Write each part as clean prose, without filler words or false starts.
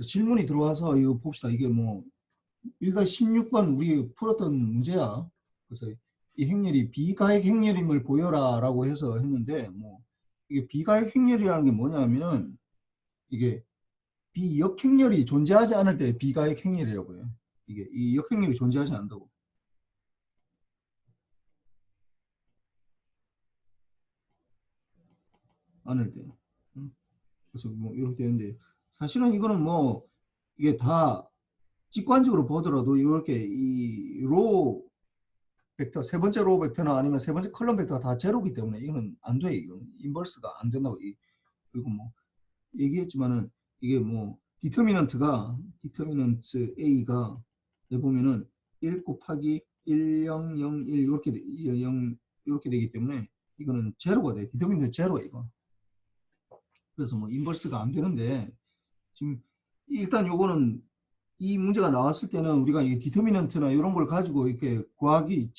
질문이 들어와서 이거 봅시다. 이게 뭐 일단 16번 우리 풀었던 문제야. 그래서 이 행렬이 비가액 행렬임을 보여라라고 해서 했는데 뭐 이게 비가액 행렬이라는 게 뭐냐면은 이게 비역행렬이 존재하지 않을 때 비가액 행렬이라고 해요. 이게 이 역행렬이 존재하지 않는다고. 않을 때. 그래서 뭐 이렇게 되는데 사실은 이거는 뭐 이게 다 직관적으로 보더라도 이렇게 이 로 벡터 세 번째 로 벡터나 아니면 세 번째 컬럼 벡터가 다 제로기 때문에 이거는 안 돼. 이건 인버스가 안 된다고. 그리고 뭐 얘기했지만은 이게 뭐 디터미넌트 A가 보면은 1 곱하기 1, 0, 0, 1 이렇게 0 이렇게 되기 때문에 이거는 제로가 돼. 디터미넌트 제로야 이거. 그래서 뭐 인버스가 안 되는데 지금 일단 요거는 이 문제가 나왔을 때는 우리가 이 디터미넌트나 이런 걸 가지고 이렇게 구하기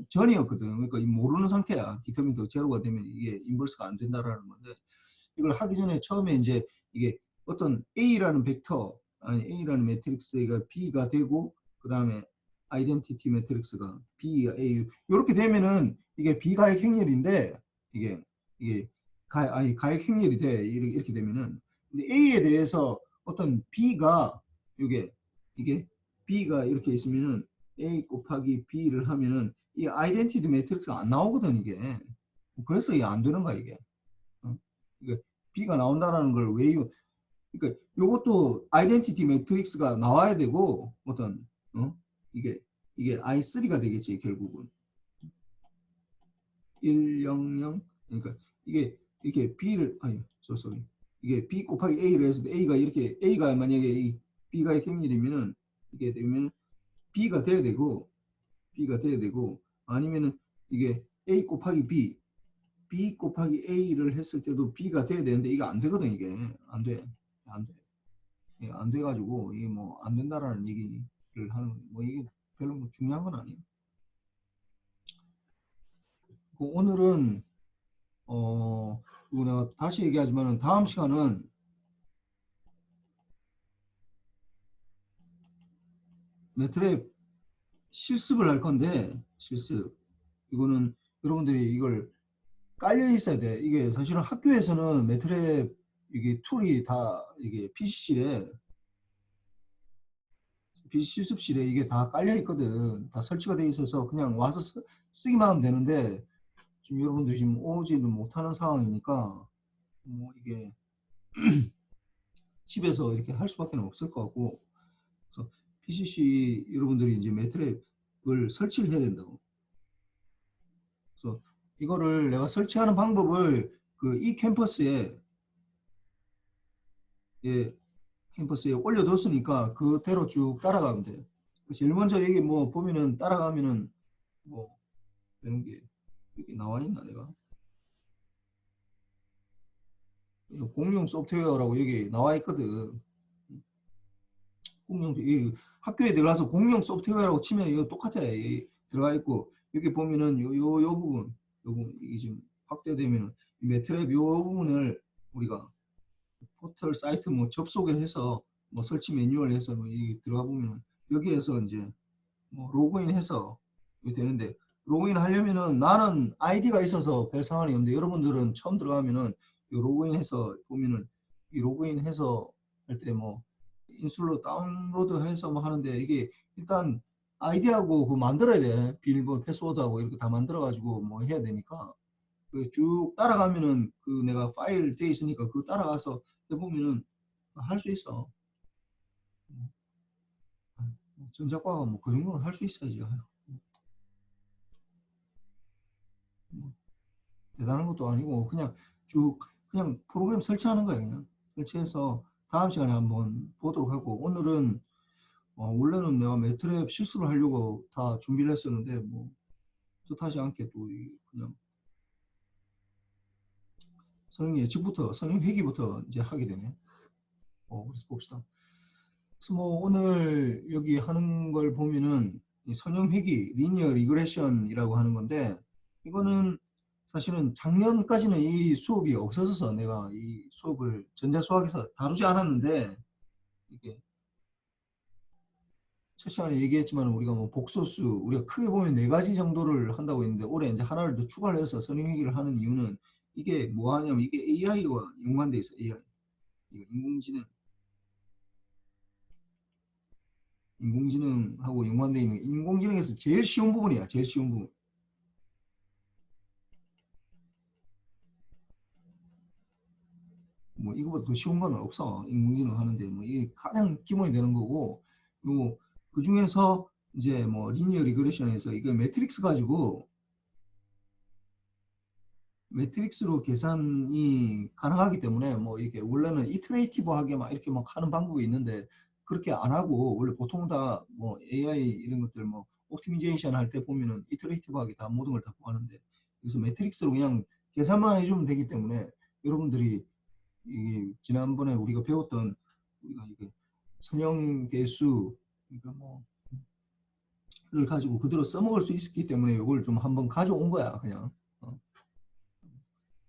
전이었거든. 그러니까 모르는 상태야. 디터미넌트 제로가 되면 이게 인버스가 안 된다라는 건데 이걸 하기 전에 처음에 이제 이게 어떤 A라는 벡터 아니 A라는 매트릭스가 B가 되고 그 다음에 아이덴티티 매트릭스가 B가 A 이렇게 되면은 이게 비가액 행렬인데 이게 가액 행렬이 돼. 이렇게 되면은 근데 A에 대해서 어떤 B가 이게 B가 이렇게 있으면은 A 곱하기 B를 하면은 이 아이덴티티 매트릭스가 안 나오거든 이게. 그래서 이게 안 되는 거야 이게. 어? 이게 B가 나온다라는 걸 왜, 그러니까 요것도 아이덴티티 매트릭스가 나와야 되고 어떤 이게 I3가 되겠지 결국은 1, 0, 0 그러니까 이게 B를 아니 sorry 이게 B 곱하기 A를 해서 A가 이렇게 A가 만약에 이 B가 행렬이면은 이게 되면 B가 돼야 되고 아니면은 이게 A 곱하기 B 곱하기 A를 했을 때도 B가 돼야 되는데 이게 안 되거든 이게 안 돼. 안 돼. 예, 안 돼가지고 이게 뭐 안 된다라는 얘기를 하는 뭐 이게 별로 뭐 중요한 건 아니에요. 그 오늘은 이거 내가 다시 얘기하지만은 다음 시간은 매트랩 실습을 할 건데 실습 이거는 여러분들이 이걸 깔려 있어야 돼. 이게 사실은 학교에서는 매트랩 이게 툴이 다 이게 PC 실습실에 이게 다 깔려 있거든. 다 설치가 돼 있어서 그냥 와서 쓰기만 하면 되는데 지금 여러분들이 지금 오지는 못하는 상황이니까 뭐 이게 집에서 이렇게 할 수밖에 없을 것 같고 그래서 PCC 여러분들이 이제 매트랩을 설치를 해야 된다고. 그래서 이거를 내가 설치하는 방법을 그 이 캠퍼스에 올려뒀으니까 그대로 쭉 따라가면 돼. 제일 먼저 여기 뭐 보면은 따라가면은 뭐 되는 게 여기 나와 있나 내가 공용 소프트웨어라고 여기 나와 있거든. 공용 학교에 들어가서 공용 소프트웨어라고 치면 이거 똑같아. 들어가 있고 여기 보면은 요 부분 이게 지금 확대되면 매트랩 요 부분을 우리가 포털 사이트 뭐 접속을 해서 뭐 설치 매뉴얼 해서 뭐 들어가 보면 여기에서 이제 뭐 로그인해서 되는데 로그인 하려면은 나는 아이디가 있어서 별 상관이 없는데 여러분들은 처음 들어가면은 로그인해서 보면은 이 로그인해서 할 때 뭐 인슐로 다운로드해서 뭐 하는데 이게 일단 아이디하고 그 만들어야 돼. 비밀번호 패스워드하고 이렇게 다 만들어 가지고 뭐 해야 되니까 그 쭉 따라가면은 그 내가 파일 돼 있으니까 그 따라가서 해보면은 할 수 있어. 전작과가 뭐 그 정도는 할 수 있어야지. 뭐 대단한 것도 아니고 그냥 쭉 그냥 프로그램 설치하는 거예요. 그냥 설치해서 다음 시간에 한번 보도록 하고 오늘은 원래는 내가 매트랩 실습을 하려고 다 준비를 했었는데 뭐 뜻하지 않게 또 그냥 성형 예측부터 성형 회귀부터 이제 하게 되네. 그래서 봅시다. 그래서 뭐 오늘 여기 하는 걸 보면은 이 성형 회귀 리니어 리그레션이라고 하는 건데 이거는 사실은 작년까지는 이 수업이 없어서 내가 이 수업을 전자수학에서 다루지 않았는데 이게 첫 시간에 얘기했지만 우리가 뭐 복소수 우리가 크게 보면 4가지 정도를 한다고 했는데 올해 이제 하나를 더 추가를 해서 선행회기를 하는 이유는 이게 뭐 하냐면 이게 AI와 연관돼 있어. AI 인공지능하고 연관돼 있는 인공지능에서 제일 쉬운 부분이야. 제일 쉬운 부분. 뭐 이거보다 더 쉬운 건 없어. 인공지능 하는데 뭐 이게 가장 기본이 되는 거고, 그리고 그 중에서 이제 뭐 리니어 리그레션에서 이거 매트릭스 가지고 매트릭스로 계산이 가능하기 때문에 뭐 이게 원래는 이터레이티브하게 막 이렇게 막 하는 방법이 있는데 그렇게 안 하고 원래 보통 다 뭐 AI 이런 것들 뭐 옵티미제이션 할 때 보면은 이터레이티브하게 다 모든 걸 다 구하는데 그래서 매트릭스로 그냥 계산만 해주면 되기 때문에 여러분들이 이 지난번에 우리가 배웠던 우리가 이게 선형 계수 그러니까 뭐를 가지고 그대로 써먹을 수 있기 때문에 이걸 좀 한번 가져온 거야 그냥.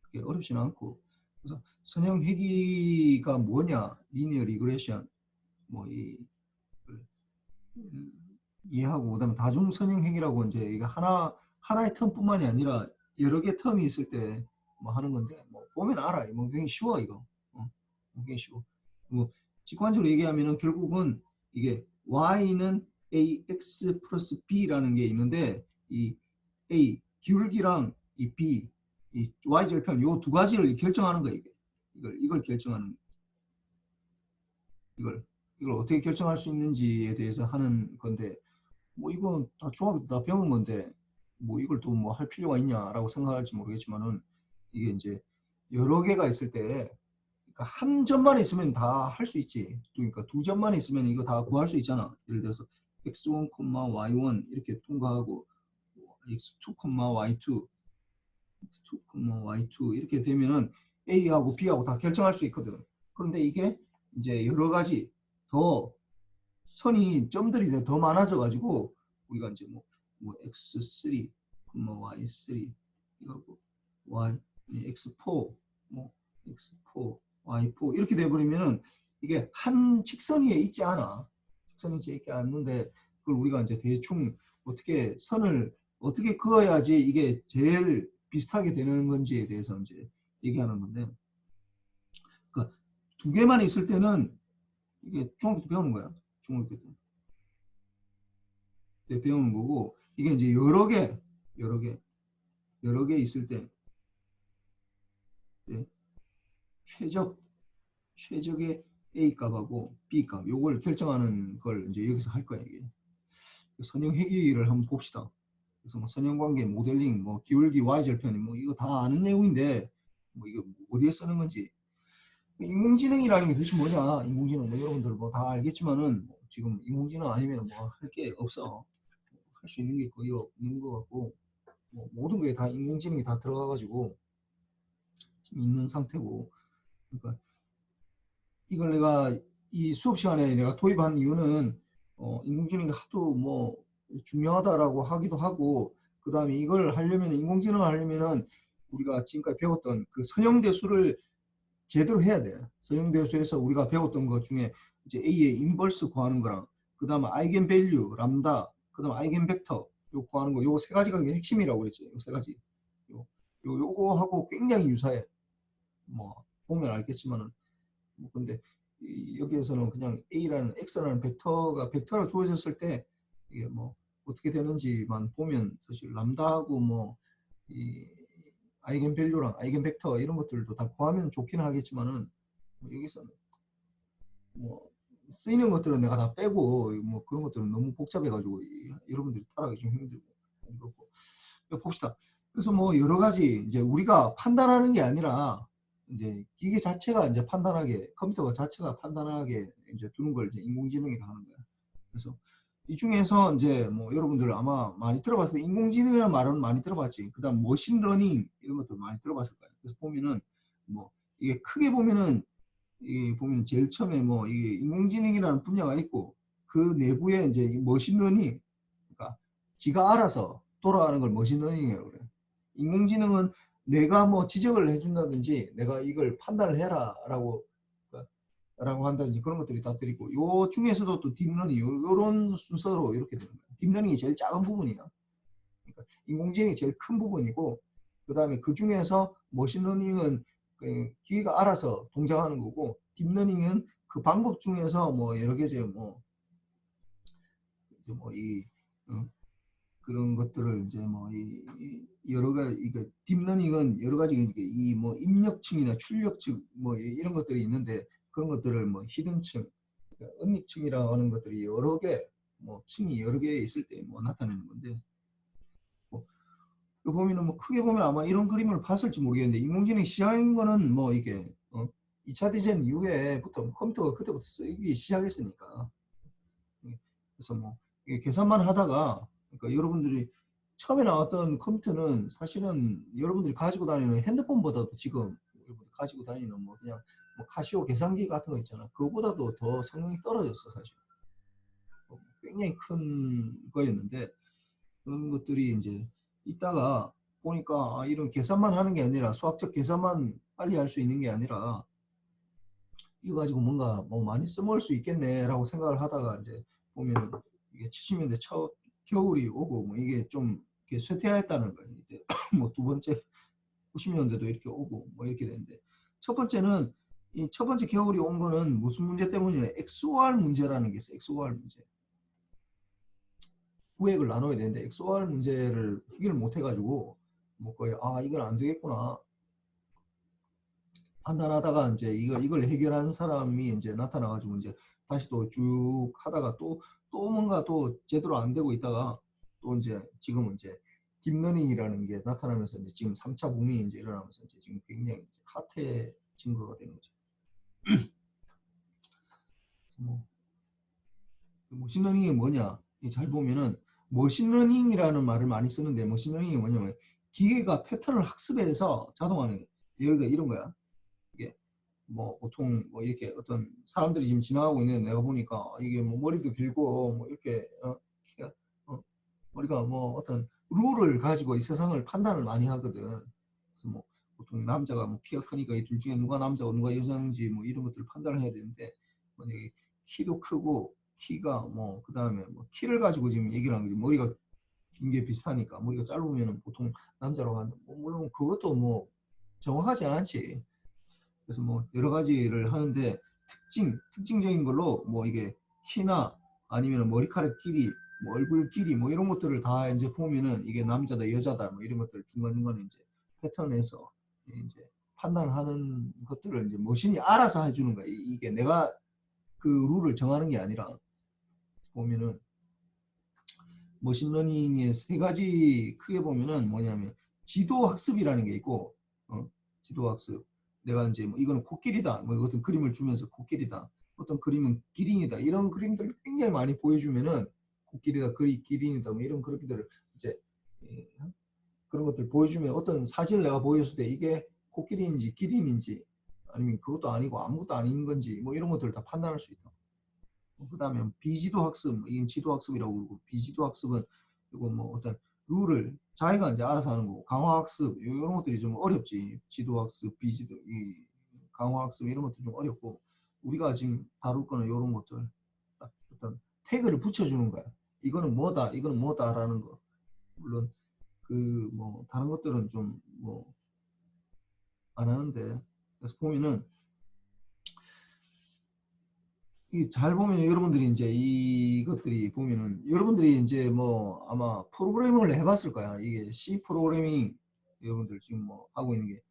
그게 어렵지는 않고. 그래서 선형 회귀가 뭐냐, 리니어 리그레션 뭐이 이해하고 그다음에 다중 선형 회귀라고 이제 이거 하나의 텀뿐만이 아니라 여러 개 텀이 있을 때 뭐 하는 건데 뭐 보면 알아. 뭐 굉장히 쉬워 이거. 굉장히 쉬워. 뭐 직관적으로 얘기하면은 결국은 이게 y는 ax 플러스 b라는 게 있는데 이 a 기울기랑 이 b 이 y절편 요 두 가지를 결정하는 거예요. 이걸 결정하는 이걸 이걸 어떻게 결정할 수 있는지에 대해서 하는 건데 뭐 이건 다 중학교 때 다 배운 건데 뭐 이걸 또 뭐 할 필요가 있냐라고 생각할지 모르겠지만은 이게 이제 여러 개가 있을 때 그러니까 한 점만 있으면 다 할 수 있지. 그러니까 두 점만 있으면 이거 다 구할 수 있잖아. 예를 들어서 x1, y1 이렇게 통과하고 x2, y2 x2, y2 이렇게 되면은 A하고 B하고 다 결정할 수 있거든. 그런데 이게 이제 여러 가지 더 선이 점들이 더 많아져 가지고 우리가 이제 뭐 x3, y3 이거고 y x4 뭐 x4, y4 이렇게 돼 버리면은 이게 한 직선 위에 있지 않아. 직선 위에 있지 않는데 그걸 우리가 이제 대충 어떻게 선을 어떻게 그어야지 이게 제일 비슷하게 되는 건지에 대해서 이제 얘기하는 건데, 그러니까 두 개만 있을 때는 이게 중학교 때 배우는 거야. 중학교 때 배우는 거고, 이게 이제 여러 개 있을 때 네, 최적의 A 값하고 B 값, 요걸 결정하는 걸 이제 여기서 할 거야 이게. 선형 회귀를 한번 봅시다. 그래서 뭐 선형관계 모델링, 뭐 기울기 y절편, 뭐 이거 다 아는 내용인데 뭐 이거 어디에 쓰는 건지. 인공지능이라는 게 도대체 뭐냐? 인공지능 뭐 여러분들 뭐 다 알겠지만은 뭐 지금 인공지능 아니면 뭐 할 게 없어. 할 수 있는 게 거의 없는 것 같고 뭐 모든 게 다 인공지능이 다 들어가가지고 지금 있는 상태고. 그러니까 이걸 내가 이 수업 시간에 내가 도입한 이유는 인공지능이 하도 뭐 중요하다라고 하기도 하고 그 다음에 이걸 하려면 인공지능을 하려면은 우리가 지금까지 배웠던 그 선형대수를 제대로 해야 돼. 선형대수에서 우리가 배웠던 것 중에 이제 A의 인버스 구하는 거랑 그 다음에 아이겐 밸류, 람다, 그 다음에 아이겐 벡터 요 구하는 거, 요거 세 가지가 핵심이라고 그랬지. 요 세 가지. 요거하고 굉장히 유사해. 뭐 보면 알겠지만은 뭐 근데 여기에서는 그냥 A라는 X라는 벡터가 주어졌을 때 이게 뭐 어떻게 되는지만 보면 사실 람다하고 뭐 이 아이겐 밸류랑 아이겐 벡터 이런 것들도 다 구하면 좋기는 하겠지만은 뭐 여기서는 뭐 쓰이는 것들은 내가 다 빼고 뭐 그런 것들은 너무 복잡해가지고 여러분들이 따라하기 좀 힘들고 그렇고 봅시다. 그래서 뭐 여러 가지 이제 우리가 판단하는 게 아니라 이제 기계 자체가 이제 판단하게 컴퓨터가 자체가 판단하게 이제 두는 걸 이제 인공지능이라 하는 거야. 그래서 이 중에서 이제 뭐 여러분들 아마 많이 들어봤을 때 인공지능이라는 말은 많이 들어봤지. 그다음 머신러닝 이런 것도 많이 들어봤을 거야. 그래서 보면은 뭐 이게 크게 보면은 이 보면 제일 처음에 뭐 이게 인공지능이라는 분야가 있고 그 내부에 이제 머신러닝 그러니까 지가 알아서 돌아가는 걸 머신러닝이라고 그래요. 인공지능은 내가 뭐 지적을 해준다든지 내가 이걸 판단을 해라라고 라고 한다든지 그런 것들이 다 들있고, 요 중에서도 또 딥러닝 요런 순서로 이렇게 되는 거예요. 딥러닝이 제일 작은 부분이야. 그러니까 인공지능이 제일 큰 부분이고, 그 다음에 그 중에서 머신러닝은 그 기계가 알아서 동작하는 거고, 딥러닝은 그 방법 중에서 뭐 여러 개죠. 뭐이 그런 것들을 이제 뭐 여러 가지, 이거 딥러닝은 여러 가지 이 뭐 입력층이나 출력층 뭐 이런 것들이 있는데, 그런 것들을 뭐 히든층, 그러니까 은닉층이라고 하는 것들이 여러 개, 뭐 층이 여러 개 있을 때 뭐 나타내는 건데, 뭐 보면은 뭐 크게 보면 아마 이런 그림을 봤을지 모르겠는데, 인공지능 시작한 거는 뭐 이게 2차 대전 이후에부터 컴퓨터가 그때부터 쓰기 시작했으니까. 그래서 뭐 계산만 하다가, 그러니까 여러분들이 처음에 나왔던 컴퓨터는 사실은 여러분들이 가지고 다니는 핸드폰보다도 지금 여러분들이 가지고 다니는 뭐 그냥 뭐 카시오 계산기 같은 거 있잖아. 그거보다도 더 성능이 떨어졌어 사실. 굉장히 큰 거였는데, 그런 것들이 이제 있다가 보니까 이런 계산만 하는 게 아니라, 수학적 계산만 빨리 할 수 있는 게 아니라 이거 가지고 뭔가 뭐 많이 써먹을 수 있겠네라고 생각을 하다가, 이제 보면은 이게 70년대 첫 겨울이 오고 뭐 이게 좀 이렇게 쇠퇴했다는 거예요. 이제 뭐 두 번째 90년대도 이렇게 오고 뭐 이렇게 되는데, 첫 번째는 이 첫 번째 겨울이 온 거는 무슨 문제 때문이냐? XOR 문제라는 게 있어요. XOR 문제. 구획을 나눠야 되는데 XOR 문제를 해결을 못 해가지고 뭐 거의 이건 안 되겠구나 판단하다가, 이제 이걸 해결한 사람이 이제 나타나가지고 이제 다시 또 쭉 하다가 또 뭔가 또 제대로 안 되고 있다가, 또 이제 지금은 이제 딥러닝이라는 게 나타나면서 이제 지금 3차 붐이 이제 일어나면서 이제 지금 굉장히 이제 핫해진 거가 되는 거죠. 뭐 머신러닝이 뭐냐? 잘 보면은 머신러닝이라는 말을 많이 쓰는데, 머신러닝이 뭐냐면 기계가 패턴을 학습해서 자동화하는, 예를 들어 이런 거야. 이게 뭐 보통 뭐 이렇게 어떤 사람들이 지금 지나가고 있는데, 내가 보니까 이게 뭐 머리도 길고 뭐 이렇게 키가, 머리가 뭐 어떤 룰을 가지고 이 세상을 판단을 많이 하거든. 그래서 뭐 보통 남자가 뭐 키가 크니까 이 둘 중에 누가 남자고 누가 여자인지 뭐 이런 것들을 판단을 해야 되는데, 만약에 키도 크고 키가 뭐 그다음에 뭐 키를 가지고 지금 얘기를 하는 거지, 머리가 긴 게 비슷하니까 머리가 짧으면 보통 남자라고 하는데, 뭐 물론 그것도 뭐 정확하지 않지. 그래서 뭐 여러 가지를 하는데, 특징적인 걸로 뭐 이게 키나 아니면 머리카락 길이, 뭐 얼굴 길이, 뭐 이런 것들을 다 이제 보면은 이게 남자다 여자다 뭐 이런 것들 중간중간에 이제 패턴에서 이제 판단을 하는 것들을 이제 머신이 알아서 해주는 거야. 이게 내가 그 룰을 정하는 게 아니라, 보면은 머신러닝의 세 가지 크게 보면은 뭐냐면, 지도학습이라는 게 있고, 지도학습. 내가 이제 뭐 이거는 코끼리다, 뭐 어떤 그림을 주면서 코끼리다, 어떤 그림은 기린이다, 이런 그림들을 굉장히 많이 보여주면은 코끼리다, 기린이다, 뭐 이런 그림들을 이제 그런 것들 보여주면, 어떤 사진을 내가 보여줬을 때 이게 코끼리인지 기린인지 아니면 그것도 아니고 아무것도 아닌 건지 뭐 이런 것들을 다 판단할 수 있다. 그 다음에 비지도 학습, 이건 지도 학습이라고 그러고, 비지도 학습은 이거 뭐 어떤 룰을 자기가 이제 알아서 하는 거고, 강화 학습 이런 것들이 좀 어렵지. 지도 학습, 비지도, 강화 학습 이런 것도 좀 어렵고, 우리가 지금 다룰 거는 이런 것들, 딱 어떤 태그를 붙여주는 거야. 이거는 뭐다, 이거는 뭐다라는 거. 물론 그 뭐 다른 것들은 좀 뭐 안 하는데, 그래서 보면은 잘 보면 여러분들이 이제 이것들이 보면은, 여러분들이 이제 뭐 아마 프로그래밍을 해봤을 거야. 이게 C 프로그래밍, 여러분들 지금 뭐 하고 있는 게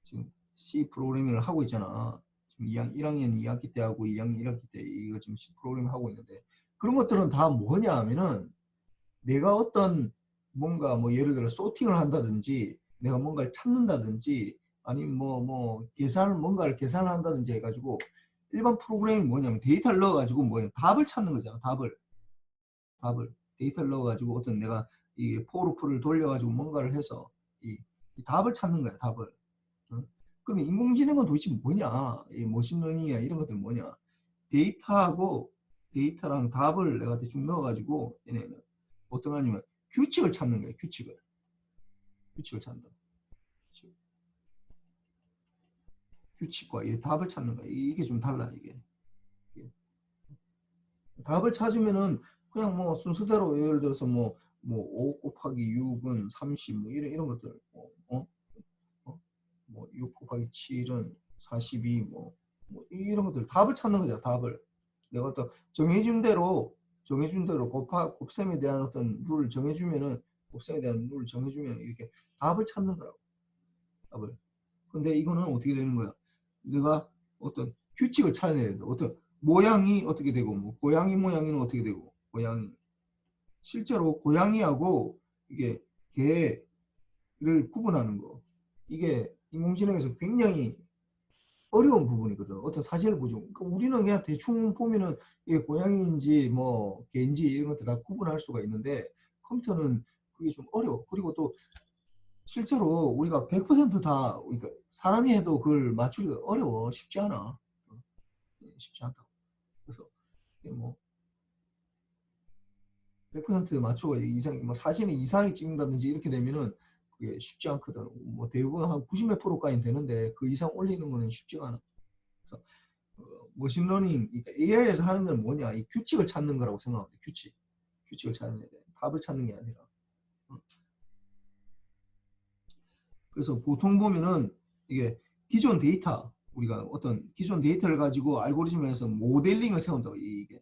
지금 C 프로그래밍을 하고 있잖아. 지금 1학년 2학기 때 하고 2학년 1학기 때 이거 지금 C 프로그래밍 하고 있는데, 그런 것들은 다 뭐냐 하면은, 내가 어떤 뭔가 뭐 예를 들어 소팅을 한다든지, 내가 뭔가를 찾는다든지, 아니면 뭐 계산을 뭔가를 계산한다든지 해가지고, 일반 프로그램이 뭐냐면 데이터를 넣어가지고 뭐냐, 답을 찾는 거잖아. 답을 데이터를 넣어가지고 어떤 내가 이 포르프를 돌려가지고 뭔가를 해서 이 답을 찾는 거야. 답을. 그러면 인공지능은 도대체 뭐냐, 이 머신러닝이야 이런 것들 뭐냐, 데이터하고 데이터랑 답을 내가 대충 넣어가지고 얘네는 어떤 거 아니면 규칙을 찾는 거야. 규칙을 찾는다. 규칙과 이 답을 찾는 거야. 이게 좀 달라 이게. 답을 찾으면은 그냥 뭐 순서대로 예를 들어서 뭐 5 곱하기 6은 30 뭐 이런 것들 뭐 6 곱하기 7은 42 뭐 이런 것들 답을 찾는 거죠. 답을 내가 또 정해준 대로 곱셈에 대한 어떤 룰을 정해주면은 곱셈에 대한 룰을 정해주면 이렇게 답을 찾는 거라고. 답을. 근데 이거는 어떻게 되는 거야? 내가 어떤 규칙을 찾아내야 된다. 어떤 모양이 어떻게 되고 뭐 고양이 모양이는 어떻게 되고 고양이 실제로 고양이하고 이게 개를 구분하는 거 이게 인공지능에서 굉장히 어려운 부분이거든. 어떤 사진을 보죠. 그러니까 우리는 그냥 대충 보면은 이게 고양이인지 뭐 개인지 이런 것들 다 구분할 수가 있는데 컴퓨터는 그게 좀 어려워. 그리고 또 실제로 우리가 100%다 그러니까 사람이 해도 그걸 맞추기가 어려워. 쉽지 않아. 쉽지 않다고. 그래서 뭐 100% 맞추고 이상 뭐 사진이 이상하게 찍는다든지 이렇게 되면은 그게 쉽지 않거든. 뭐 대부분 한 90몇 프로까지는 되는데 그 이상 올리는 거는 쉽지가 않아. 그래서 머신러닝, 그러니까 AI에서 하는 건 뭐냐? 이 규칙을 찾는 거라고 생각하면 돼. 규칙을 찾는 게 답을 찾는 게 아니라. 그래서 보통 보면은 이게 기존 데이터, 우리가 어떤 기존 데이터를 가지고 알고리즘을 해서 모델링을 세운다고 이게.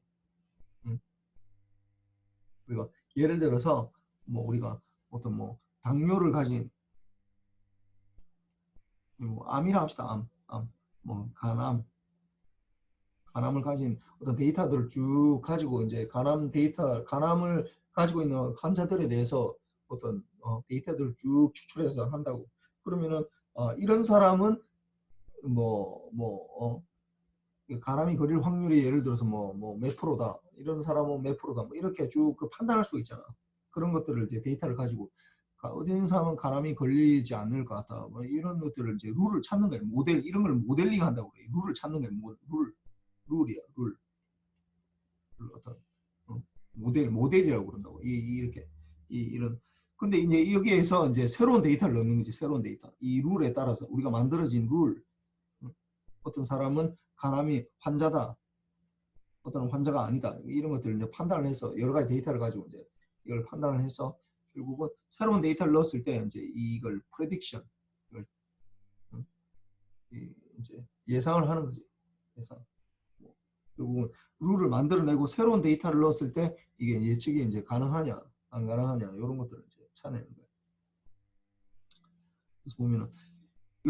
우리가 예를 들어서 뭐 우리가 어떤 뭐 당뇨를 가진 암이라 합시다. 뭐 간암을 가진 어떤 데이터들을 쭉 가지고 이제 간암을 가지고 있는 환자들에 대해서 어떤 데이터들을 쭉 추출해서 한다고. 그러면은 이런 사람은 간암이 걸릴 확률이 예를 들어서 몇 프로다. 이런 사람은 몇 프로다. 뭐 이렇게 쭉 판단할 수 있잖아. 그런 것들을 이제 데이터를 가지고 어디 있는 사람은 간암이 걸리지 않을 것 같다. 뭐 이런 것들을 이제 룰을 찾는 거예요. 이런 걸 모델링 한다고 그래요. 룰을 찾는 거예요. 룰이야. 어떤 모델이라고 그런다고. 이렇게 이런. 근데 이제 여기에서 이제 새로운 데이터를 넣는 거지. 새로운 데이터. 이 룰에 따라서 우리가 만들어진 룰. 어떤 사람은 간암이 환자다. 어떤 환자가 아니다. 이런 것들을 이제 판단을 해서 여러 가지 데이터를 가지고 이제 이걸 판단을 해서 결국은 새로운 데이터를 넣었을 때 이제 이걸 프레딕션 이제 예상을 하는 거지. 예상. 결국은 룰을 만들어내고 새로운 데이터를 넣었을 때 이게 예측이 이제 가능하냐 안 가능하냐 이런 것들을 이제 찾아내는 거예요. 그래서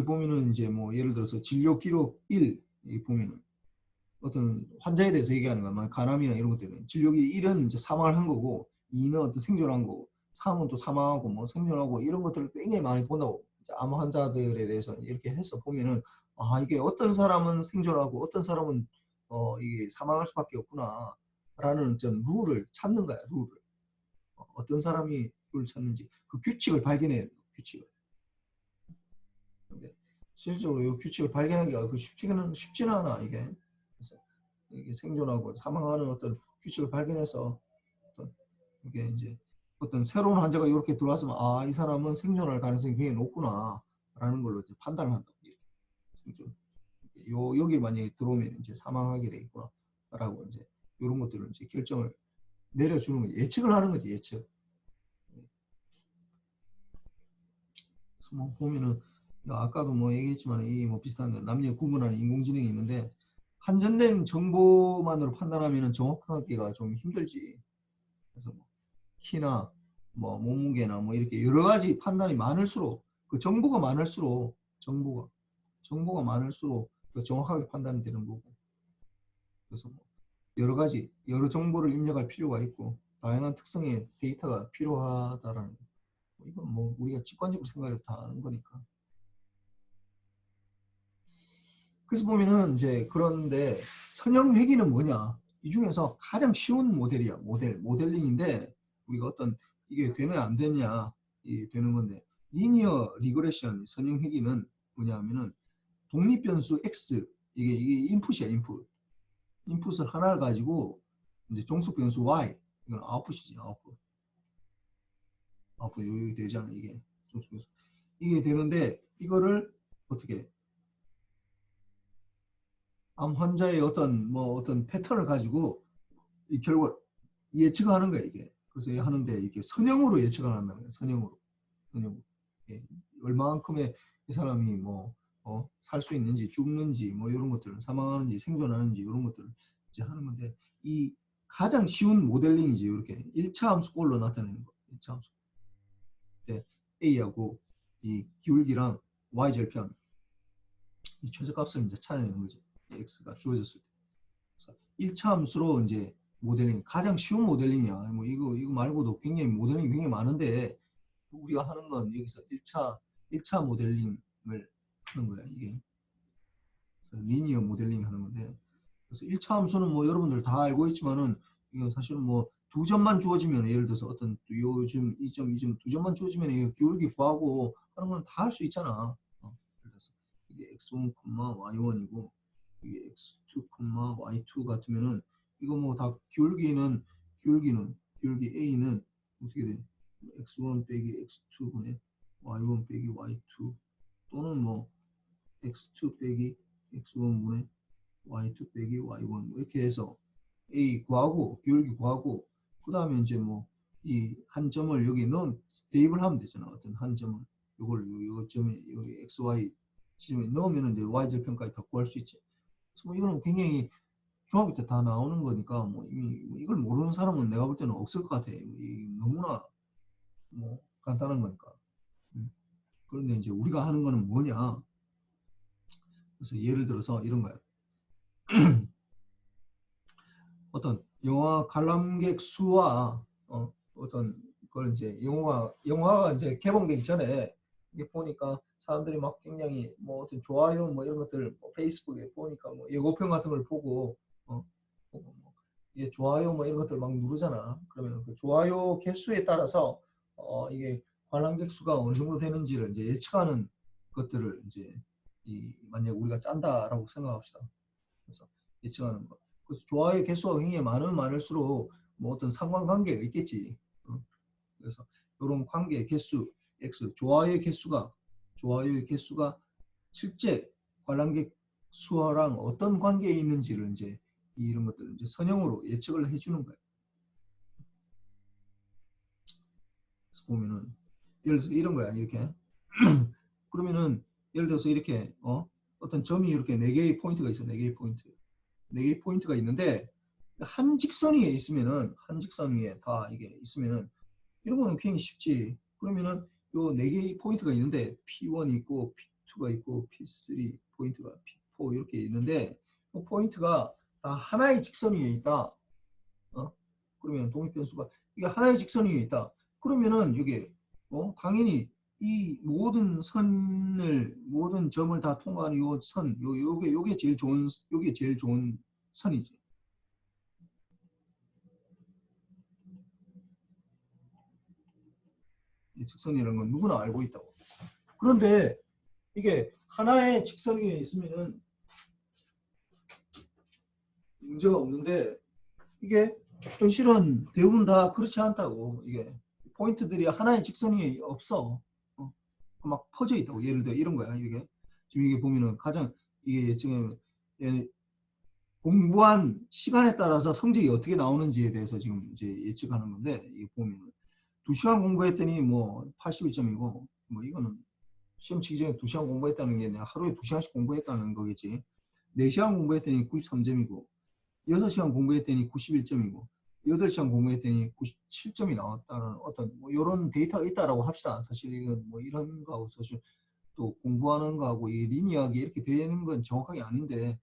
보면은 이제 뭐 예를 들어서 진료 기록 1 보면은 어떤 환자에 대해서 얘기하는 거야. 간암이나 이런 것들은 진료기 1은 이제 사망을 한 거고 2는 어떤 생존한 거고 3은 또 사망하고 뭐 생존하고 이런 것들을 굉장히 많이 본다고. 암 환자들에 대해서 이렇게 해서 보면은 이게 어떤 사람은 생존하고 어떤 사람은 이게 사망할 수밖에 없구나 라는 좀 룰을 찾는 거야. 룰을 어떤 사람이 룰을 찾는지 그 규칙을 발견해야 돼. 규칙을. 근데 실제로 이 규칙을 발견하기가 쉽지는 않아 이게. 그래서 이게 생존하고 사망하는 어떤 규칙을 발견해서 어떤 이게 이제 어떤 새로운 환자가 이렇게 들어왔으면 이 사람은 생존할 가능성이 굉장히 높구나 라는 걸로 이제 판단을 한다고. 생존. 여기 만약에 들어오면 이제 사망하게 되겠구나 라고 이제 이런 것들을 이제 결정을 내려주는 거지. 예측을 하는 거지. 예측. 그래서 뭐 보면은 아까도 뭐 얘기했지만 이 뭐 비슷한 거 남녀 구분하는 인공지능이 있는데 한전된 정보만으로 판단하면 정확하기가 좀 힘들지. 그래서 뭐 키나 뭐 몸무게나 뭐 이렇게 여러 가지 판단이 많을수록 그 정보가 많을수록 더 정확하게 판단되는 거고. 그래서 뭐 여러 정보를 입력할 필요가 있고 다양한 특성의 데이터가 필요하다라는 거. 이건 뭐 우리가 직관적으로 생각해도 다 아는 거니까. 그래서 보면은 이제 그런데 선형 회귀는 뭐냐? 이 중에서 가장 쉬운 모델이야. 모델링인데 우리가 어떤 이게 되냐 안 되냐 이 되는 건데 리니어 리그레션 선형 회귀는 뭐냐면은 독립변수 x 이게 인풋이야. 인풋을 하나를 가지고 이제 종속 변수 y 이건 아웃풋이지. 아웃풋 여기 되잖아 이게 종속 변수. 이게 되는데 이거를 어떻게 암 환자의 어떤 패턴을 가지고 이 결과 예측하는 거야 이게. 그래서 하는데 이게 선형으로 예측을 한다는 거예요. 선형으로. 예. 얼마만큼의 이 사람이 뭐 살 수 있는지 죽는지 뭐 이런 것들을 사망하는지 생존하는지 이런 것들을 이제 하는 건데 이 가장 쉬운 모델링이지 이렇게 1차 함수꼴로 나타내는 거. 1차 함수. 네, A하고 이 기울기랑 Y절편 이 최저값을 이제 찾아내는 거지. X가 주어졌을 때. 그래서 1차 함수로 이제 모델링 가장 쉬운 모델링이야. 뭐 이거 말고도 굉장히 모델링이 굉장히 많은데 우리가 하는 건 여기서 1차 모델링을 하는 거야 이게. 그래서 리니어 모델링 하는 건데 그래서 1차 함수는 뭐 여러분들 다 알고 있지만은 이건 사실은 뭐 두 점만 주어지면 예를 들어서 어떤 요즘 이 점 두 점만 주어지면 이거 기울기 구하고 하는 건 다 할 수 있잖아. 그래서 이게 x1, y1이고 이게 x2, y2 같으면은 이거 뭐 다 기울기 A는 어떻게 돼? x1 빼기 x2분의 y1 빼기 y2 또는 뭐 x2 빼기 x1분의 y2 빼기 y1 뭐 이렇게 해서 A 구하고 기울기 구하고 그 다음에 이제 뭐 이 한 점을 여기 대입을 하면 되잖아. 어떤 한 점을 요 점에 여기 xy 지점에 넣으면 이제 y절편까지 다 구할 수 있지. 그래서 뭐 이거는 굉장히 중학교 때 다 나오는 거니까 뭐 이미 이걸 모르는 사람은 내가 볼 때는 없을 것 같아. 너무나 뭐 간단한 거니까. 그런데 이제 우리가 하는 거는 뭐냐? 그래서 예를 들어서 이런 거야. 어떤 영화 관람객 수와 어떤 걸 이제 영화가 이제 개봉되기 전에 이게 보니까 사람들이 막 굉장히 뭐 어떤 좋아요 뭐 이런 것들 뭐 페이스북에 보니까 뭐 예고편 같은 걸 보고 보고 뭐 이게 좋아요 뭐 이런 것들 막 누르잖아. 그러면 그 좋아요 개수에 따라서 이게 관람객 수가 어느 정도 되는지를 이제 예측하는 것들을 이제 만약 우리가 짠다라고 생각합시다. 그래서 예측하는 거. 그래서 좋아요 개수가 굉장히 많으면 많을수록 뭐 어떤 상관관계가 있겠지. 그래서 이런 관계 개수 x 좋아요의 개수가 실제 관람객 수랑 어떤 관계에 있는지를 이제 이런 것들을 이제 선형으로 예측을 해주는 거예요. 그래서 보면은 예를 들어서 이런 거야 이렇게. 그러면은 예를 들어서 이렇게 어떤 점이 이렇게 4개의 포인트가 있어. 4개의 포인트가 있는데 한 직선 위에 있으면은 한 직선 위에 다 이게 있으면은 이런 거는 굉장히 쉽지. 그러면은 요 4개의 포인트가 있는데 P1이 있고 P2가 있고 P3 포인트가 P4 이렇게 있는데 그 포인트가 다 하나의 직선 위에 있다. 그러면 독립변수가 이게 하나의 직선 위에 있다. 그러면은 이게 당연히 이 모든 점을 다 통과하는 요 선, 요게 제일 좋은 선이지. 이 직선이라는 건 누구나 알고 있다고. 그런데 이게 하나의 직선 위에 있으면은 문제가 없는데 이게 현실은 대부분 다 그렇지 않다고. 이게 포인트들이 하나의 직선 위에 없어. 막 퍼져 있다고. 예를 들어 이런 거야. 이게 지금 이게 보면은 가장 이게 지금 공부한 시간에 따라서 성적이 어떻게 나오는지에 대해서 지금 이제 예측하는 건데 이게 보면은 2시간 공부했더니 뭐 81점이고 뭐 이거는 시험 치기 전에 2시간 공부했다는 게 하루에 2시간씩 공부했다는 거겠지. 4시간 공부했더니 93점이고 6시간 공부했더니 91점이고 8시간 공부했더니 97점이 나왔다는 어떤 뭐 이런 데이터가 있다라고 합시다. 사실 이건 뭐 이런 거하고 사실 또 공부하는 거하고 이 리니어하게 이렇게 되는 건 정확하게 아닌데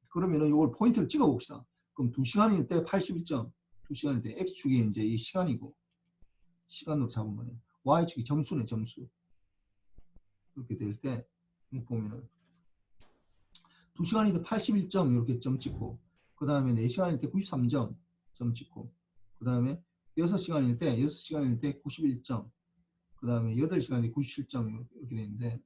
그러면은 이걸 포인트를 찍어 봅시다. 그럼 2시간일 때 81점, 2시간일 때 X축이 이제 이 시간이고 시간으로 잡은 거네. Y축이 점수네, 점수. 이렇게 될 때 보면은 2시간일 때 81점 이렇게 점 찍고 그 다음에 4시간일 때 93점 점 찍고 그 다음에 6시간일 때 91점 그 다음에 8시간일 때 97점 이렇게 되는데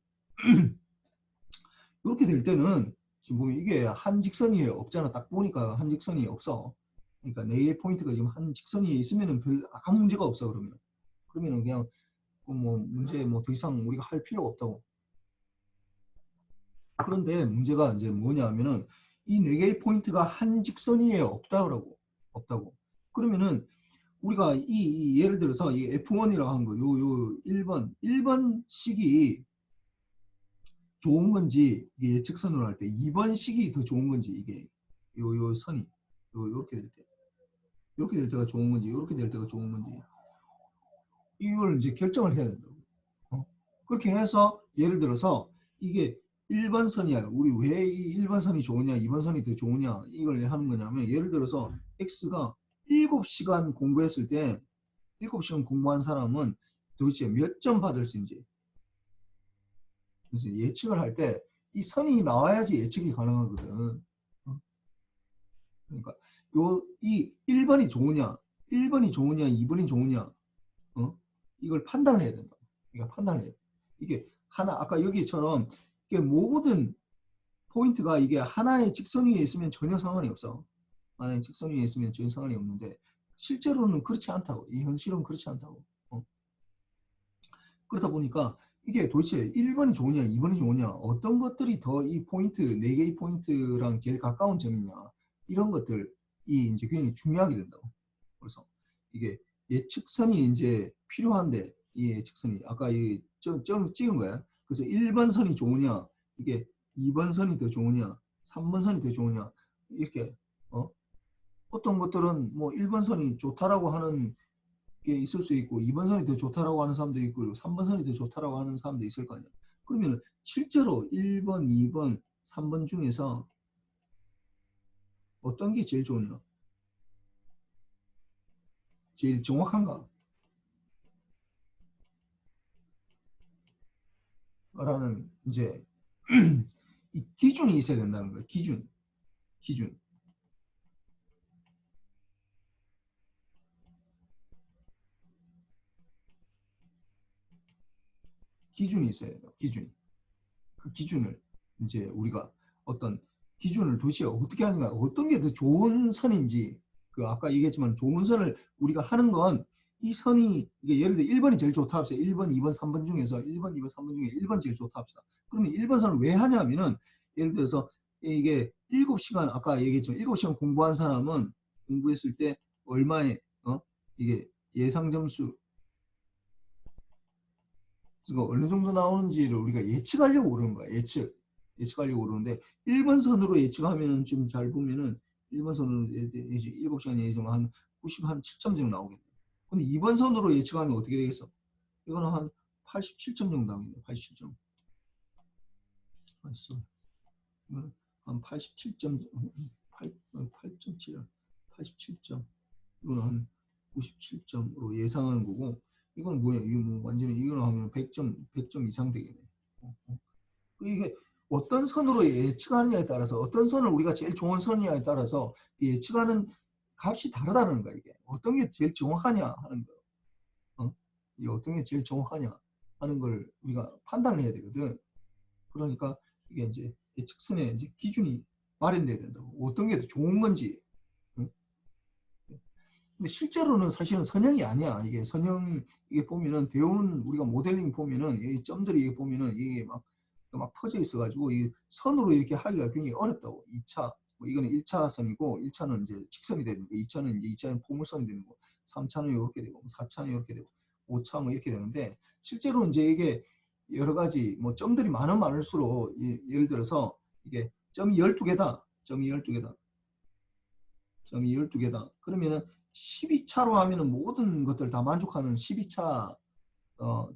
이렇게 될 때는 지금 보면 이게 한 직선이 없잖아. 딱 보니까 한 직선이 없어. 그러니까 4개의 포인트가 지금 한 직선이 있으면은 별 아무 문제가 없어. 그러면은 그냥 뭐 문제 뭐 더 이상 우리가 할 필요가 없다고. 그런데 문제가 이제 뭐냐 하면은 이 4개의 포인트가 한 직선 위에 없다고. 없다고. 그러면은 우리가 이 예를 들어서 이 F1이라고 한 거, 요 1번식이 좋은 건지, 이게 예측선으로 할 때 2번식이 더 좋은 건지, 이게 요 선이 요렇게 될 때, 이렇게 될 때가 좋은 건지, 이렇게 될 때가 좋은 건지, 이걸 이제 결정을 해야 된다고. 그렇게 해서 예를 들어서 이게 1번 선이야. 우리 왜 이 1번 선이 좋으냐, 2번 선이 더 좋으냐, 이걸 하는 거냐면, 예를 들어서 X가 7시간 공부했을 때 7시간 공부한 사람은 도대체 몇 점 받을 수 있는지. 그래서 예측을 할 때 이 선이 나와야지 예측이 가능하거든. 그러니까 이 1번이 좋으냐, 1번이 좋으냐, 2번이 좋으냐, 이걸 판단을 해야 된다. 그러니까 판단을 해야 돼. 이게 하나, 아까 여기처럼 이게 모든 포인트가 이게 하나의 직선 위에 있으면 전혀 상관이 없어. 하나의 직선 위에 있으면 전혀 상관이 없는데, 실제로는 그렇지 않다고. 이 현실은 그렇지 않다고. 그러다 보니까 이게 도대체 1번이 좋으냐, 2번이 좋으냐, 어떤 것들이 더 이 포인트, 4개의 포인트랑 제일 가까운 점이냐, 이런 것들이 이제 굉장히 중요하게 된다고. 그래서 이게 예측선이 이제 필요한데, 이 예측선이 아까 찍은 거야. 그래서 1번 선이 좋으냐, 이게 2번 선이 더 좋으냐, 3번 선이 더 좋으냐, 이렇게 어떤 것들은 뭐 1번 선이 좋다라고 하는 게 있을 수 있고, 2번 선이 더 좋다라고 하는 사람도 있고, 3번 선이 더 좋다라고 하는 사람도 있을 거 아니야. 그러면 실제로 1번, 2번, 3번 중에서 어떤 게 제일 좋으냐, 제일 정확한가 라는 이제 이 기준이 있어야 된다는 거야. 기준이 있어야 돼요. 그 기준을 이제 우리가 어떤 기준을 도대체 어떻게 하는가, 어떤 게 더 좋은 선인지, 그 아까 얘기했지만 좋은 선을 우리가 하는 건, 이 선이 이게 예를 들어 1번이 제일 좋다 합시다. 1번, 2번, 3번 중에서 1번, 2번, 3번 중에 1번 제일 좋다 합시다. 그러면 1번 선을 왜 하냐면은, 예를 들어서 이게 7시간, 아까 얘기했지만 7시간 공부한 사람은 공부했을 때 얼마의 이게 예상 점수, 그러니까 어느 정도 나오는지를 우리가 예측하려고 그러는 거야. 예측하려고 그러는데, 1번 선으로 예측하면은 좀 잘 보면은 1번 선으로 7시간 예정 한 97점 정도 나오겠네. 근데 2번 선으로 예측하면 어떻게 되겠어? 이거는 한 87점 정도 나오겠네. 87점. 알았어. 한 87점, 8.7, 87점. 이거는 한 97점으로 예상하는 거고, 이건 뭐야? 이거 뭐 완전히 이거는 하면 100점 이상 되겠네. 이게 어떤 선으로 예측하느냐에 따라서, 어떤 선을 우리가 제일 좋은 선이냐에 따라서 예측하는 값이 다르다는 거야. 이게 어떤 게 제일 정확하냐 하는 거, 이 어떤 게 제일 정확하냐 하는 걸 우리가 판단을 해야 되거든. 그러니까 이게 이제 예측선의 이제 기준이 마련돼야 된다고. 어떤 게 더 좋은 건지. 근데 실제로는 사실은 선형이 아니야. 이게 선형, 이게 보면은 대우는 우리가 모델링 보면은 이 점들이 이게 보면은 이게 막 퍼져 있어가지고 이 선으로 이렇게 하기가 굉장히 어렵다고. 2차, 뭐 이거는 1차 선이고, 1차는 이제 직선이 되는 거, 2차는 이제 2차는 포물선이 되는 거, 3차는 이렇게 되고, 4차는 이렇게 되고, 5차 뭐 이렇게 되는데, 실제로 이제 이게 여러 가지 뭐 점들이 많으면 많을수록, 예를 들어서 이게 점이 12개다. 점이 12개다. 점이 12개다. 그러면은 12차로 하면은 모든 것들 다 만족하는 12차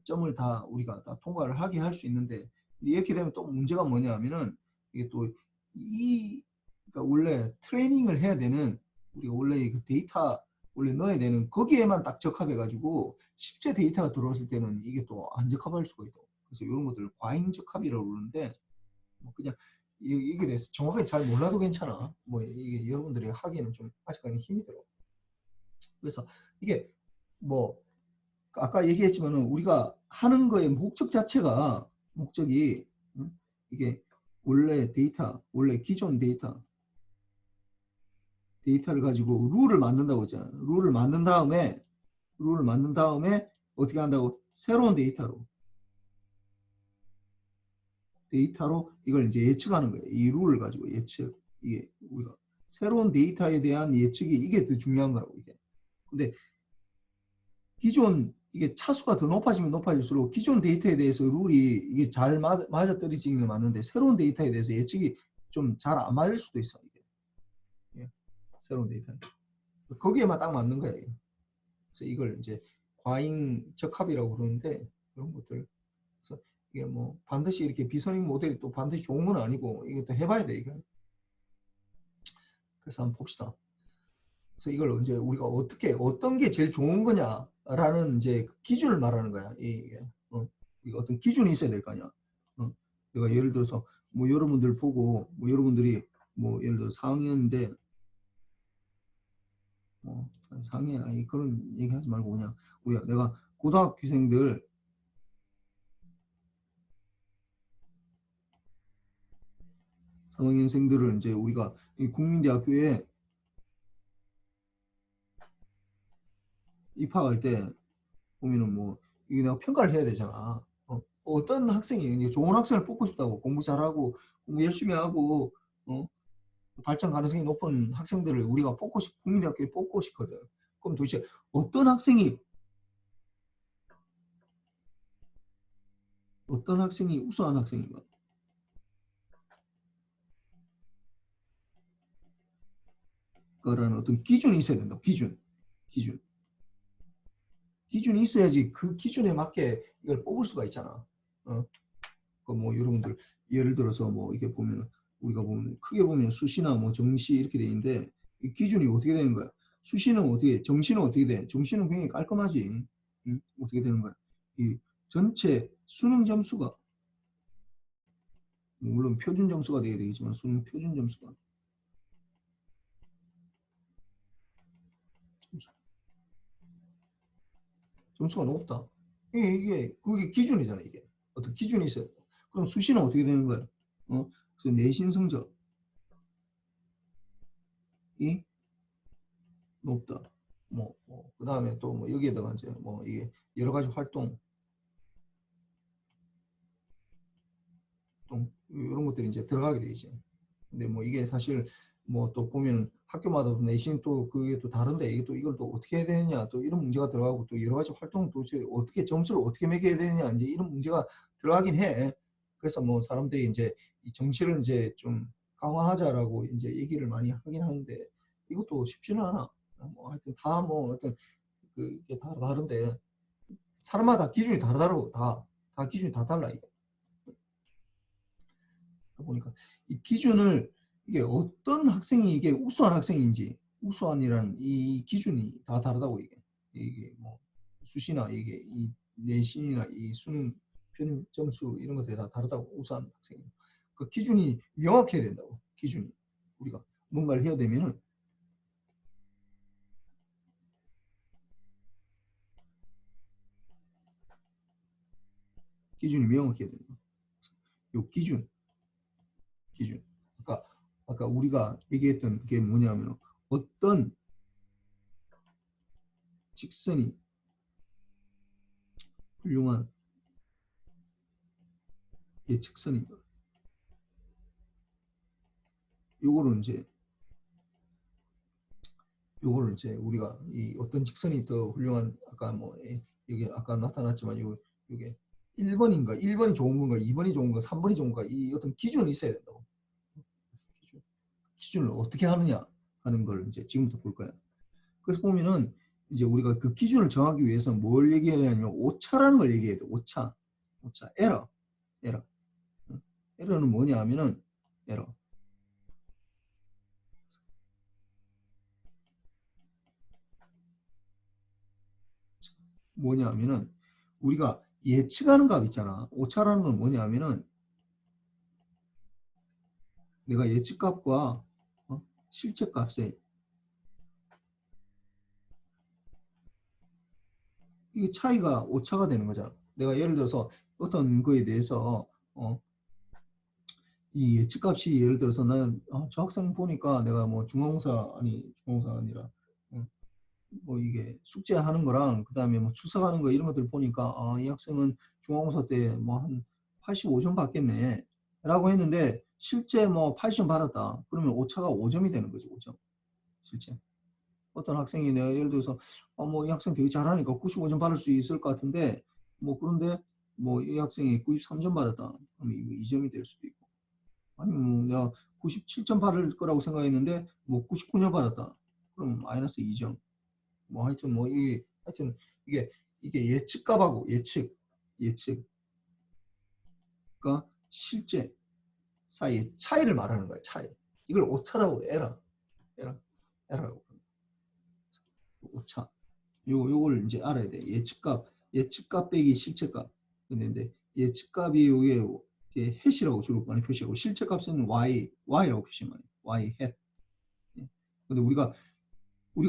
점을 다 우리가 다 통과를 하게 할 수 있는데, 이렇게 되면 또 문제가 뭐냐면은, 이게 또 그러니까 원래 트레이닝을 해야 되는, 우리가 원래 그 데이터 원래 넣어야 되는 거기에만 딱 적합해 가지고 실제 데이터가 들어왔을 때는 이게 또 안 적합할 수가 있고, 그래서 이런 것들을 과잉 적합이라고 그러는데, 뭐 그냥 이게 대해서 정확하게 잘 몰라도 괜찮아. 뭐 이게 여러분들이 하기에는 좀 아직까지 힘이 들어. 그래서 이게 뭐 아까 얘기했지만은 우리가 하는 거의 목적 자체가, 목적이 이게 원래 원래 기존 데이터를 가지고 룰을 만든다고 했잖아. 룰을 만든 다음에 어떻게 한다고? 새로운 데이터로 이걸 이제 예측하는 거예요. 이 룰을 가지고 이게 우리가 새로운 데이터에 대한 예측이 이게 더 중요한 거라고 이게. 근데 기존 이게 차수가 더 높아지면 높아질수록 기존 데이터에 대해서 룰이 이게 잘 맞아떨어지기는 맞는데 새로운 데이터에 대해서 예측이 좀 잘 안 맞을 수도 있어 이게. 예. 새로운 데이터. 거기에만 딱 맞는 거예요. 그래서 이걸 이제 과잉 적합이라고 그러는데 그런 것들. 그래서 이게 뭐 반드시 이렇게 비선행 모델이 또 반드시 좋은 건 아니고 이것도 해봐야 돼 이거. 그래서 한번 봅시다. 그래서 이걸 이제 우리가 어떻게 어떤 게 제일 좋은 거냐라는 이제 기준을 말하는 거야. 이게 어떤 기준이 있어야 될 거 아니야. 내가 예를 들어서 뭐 여러분들 보고 뭐 여러분들이 뭐 예를 들어 4학년인데 상해 아니 그런 얘기하지 말고 그냥 우리가 내가 고등학교생들 3학년생들을 이제 우리가 이 국민대학교에 입학할 때 보면은 뭐 이게 내가 평가를 해야 되잖아. 어떤 학생이 좋은 학생을 뽑고 싶다고 공부 잘하고 공부 열심히 하고 발전 가능성이 높은 학생들을 우리가 국민대학교에 뽑고 싶거든. 그럼 도대체 어떤 학생이 우수한 학생인가? 그라는 어떤 기준이 있어야 된다. 기준이 있어야지 그 기준에 맞게 이걸 뽑을 수가 있잖아. 뭐 여러분들 예를 들어서 뭐 이게 보면 우리가 보면 크게 보면 수시나 뭐 정시 이렇게 돼 있는데 이 기준이 어떻게 되는 거야? 수시는 어떻게, 정시는 어떻게 돼? 정시는 굉장히 깔끔하지. 어떻게 되는 거야? 이 전체 수능 점수가 물론 표준 점수가 돼야 되겠지만 수능 표준 점수가 높다. 그게 기준이잖아 이게. 어떤 기준이 있어요. 그럼 수시는 어떻게 되는 거야? 그래서 내신 성적이 높다. 그 다음에 또 뭐 여기에다가 이제 뭐 이게 여러 가지 활동 이런 것들이 이제 들어가게 되죠. 근데 뭐 이게 사실 뭐 또 보면 학교마다 내신 또 그게 또 다른데 이게 또 이걸 또 어떻게 해야 되느냐 또 이런 문제가 들어가고 또 여러 가지 활동 도대체 어떻게 점수를 어떻게 매겨야 되느냐 이제 이런 문제가 들어가긴 해. 그래서 뭐 사람들이 이제 이 정시를 이제 좀 강화하자라고 이제 얘기를 많이 하긴 하는데 이것도 쉽지는 않아. 뭐 하여튼 다 뭐 어떤 그게 다 다른데 사람마다 기준이 다르다고 다 기준이 다 달라 이게. 보니까 이 기준을 이게 어떤 학생이 이게 우수한 학생인지 우수한이라는 이 기준이 다 다르다고 이게 뭐 수시나 이게 이 내신이나 이 수능 표준 점수 이런 것들이 다 다르다고 우수한 학생이 그 기준이 명확해야 된다고 기준이 우리가 뭔가를 해야 되면은 기준이 명확해야 된다. 요 기준. 아까 우리가 얘기했던 게 뭐냐면 어떤 직선이 훌륭한 예측선인가. 요거를 이제 우리가 이 어떤 직선이 더 훌륭한 아까 뭐 여기 아까 나타났지만 요게 1번인가 1번이 좋은 건가 2번이 좋은 건가 3번이 좋은 건가 이 어떤 기준이 있어야 된다고. 기준을 어떻게 하느냐 하는 걸 이제 지금부터 볼 거야. 그래서 보면은 이제 우리가 그 기준을 정하기 위해서 뭘 얘기해야 하냐면 오차라는 걸 얘기해야 돼. 오차 에러. 에러는 뭐냐 하면은 에러 뭐냐 하면은 우리가 예측하는 값 있잖아. 오차라는 건 뭐냐 하면은 내가 예측값과 실제값에 이 차이가 오차가 되는 거잖아. 내가 예를 들어서 어떤 거에 대해서 이 예측값이 예를 들어서 나는 저 학생 보니까 내가 뭐 중간고사 아니라 뭐 이게 숙제하는 거랑 그 다음에 뭐 출석하는 거 이런 것들 보니까 이 학생은 중간고사 때 뭐 한 85점 받겠네. 라고 했는데 실제 뭐 80점 받았다. 그러면 오차가 5점이 되는 거지. 5점. 실제. 어떤 학생이 내가 예를 들어서 뭐 이 학생 되게 잘하니까 95점 받을 수 있을 것 같은데 뭐 그런데 뭐 이 학생이 93점 받았다. 그러면 이거 2점이 될 수도 있고. 아니면 뭐 내가 97점 받을 거라고 생각했는데 뭐 99점 받았다. 그럼 마이너스 2점. 뭐 하여튼 뭐 이 하여튼 이게 예측값하고 예측 그러니까 실제 사이의 차이를 말하는 거야. 차이. 이걸 오차라고 에러라고. 오차. 요걸 이제 알아야 돼. 예측값 빼기 실제값. 근데 예측값이 요게 이제 햇이라고 주로 많이 표시하고 실제값은 y라고 표시해요. y 햇. 근데 우리가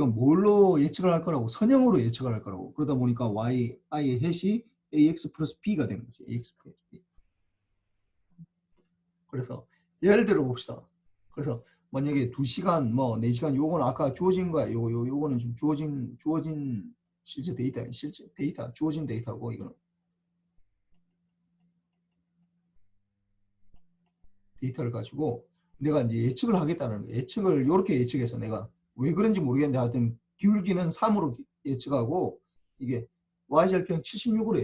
뭘로 예측을 할 거라고 선형으로 예측을 할 거라고 그러다 보니까 i의 햇이 ax 플러스 b가 되는 거지. ax 플러스 b. 그래서 예를 들어 봅시다. 그래서 만약에 2시간 뭐 4시간 요건 아까 주어진 거야. 요거는 좀 주어진 실제 데이터 주어진 데이터고 이거는 데이터를 가지고 내가 이제 예측을 하겠다는 거야. 예측을 이렇게 예측해서 내가 왜 그런지 모르겠는데 하여튼 기울기는 3으로 예측하고 이게 y절편 76으로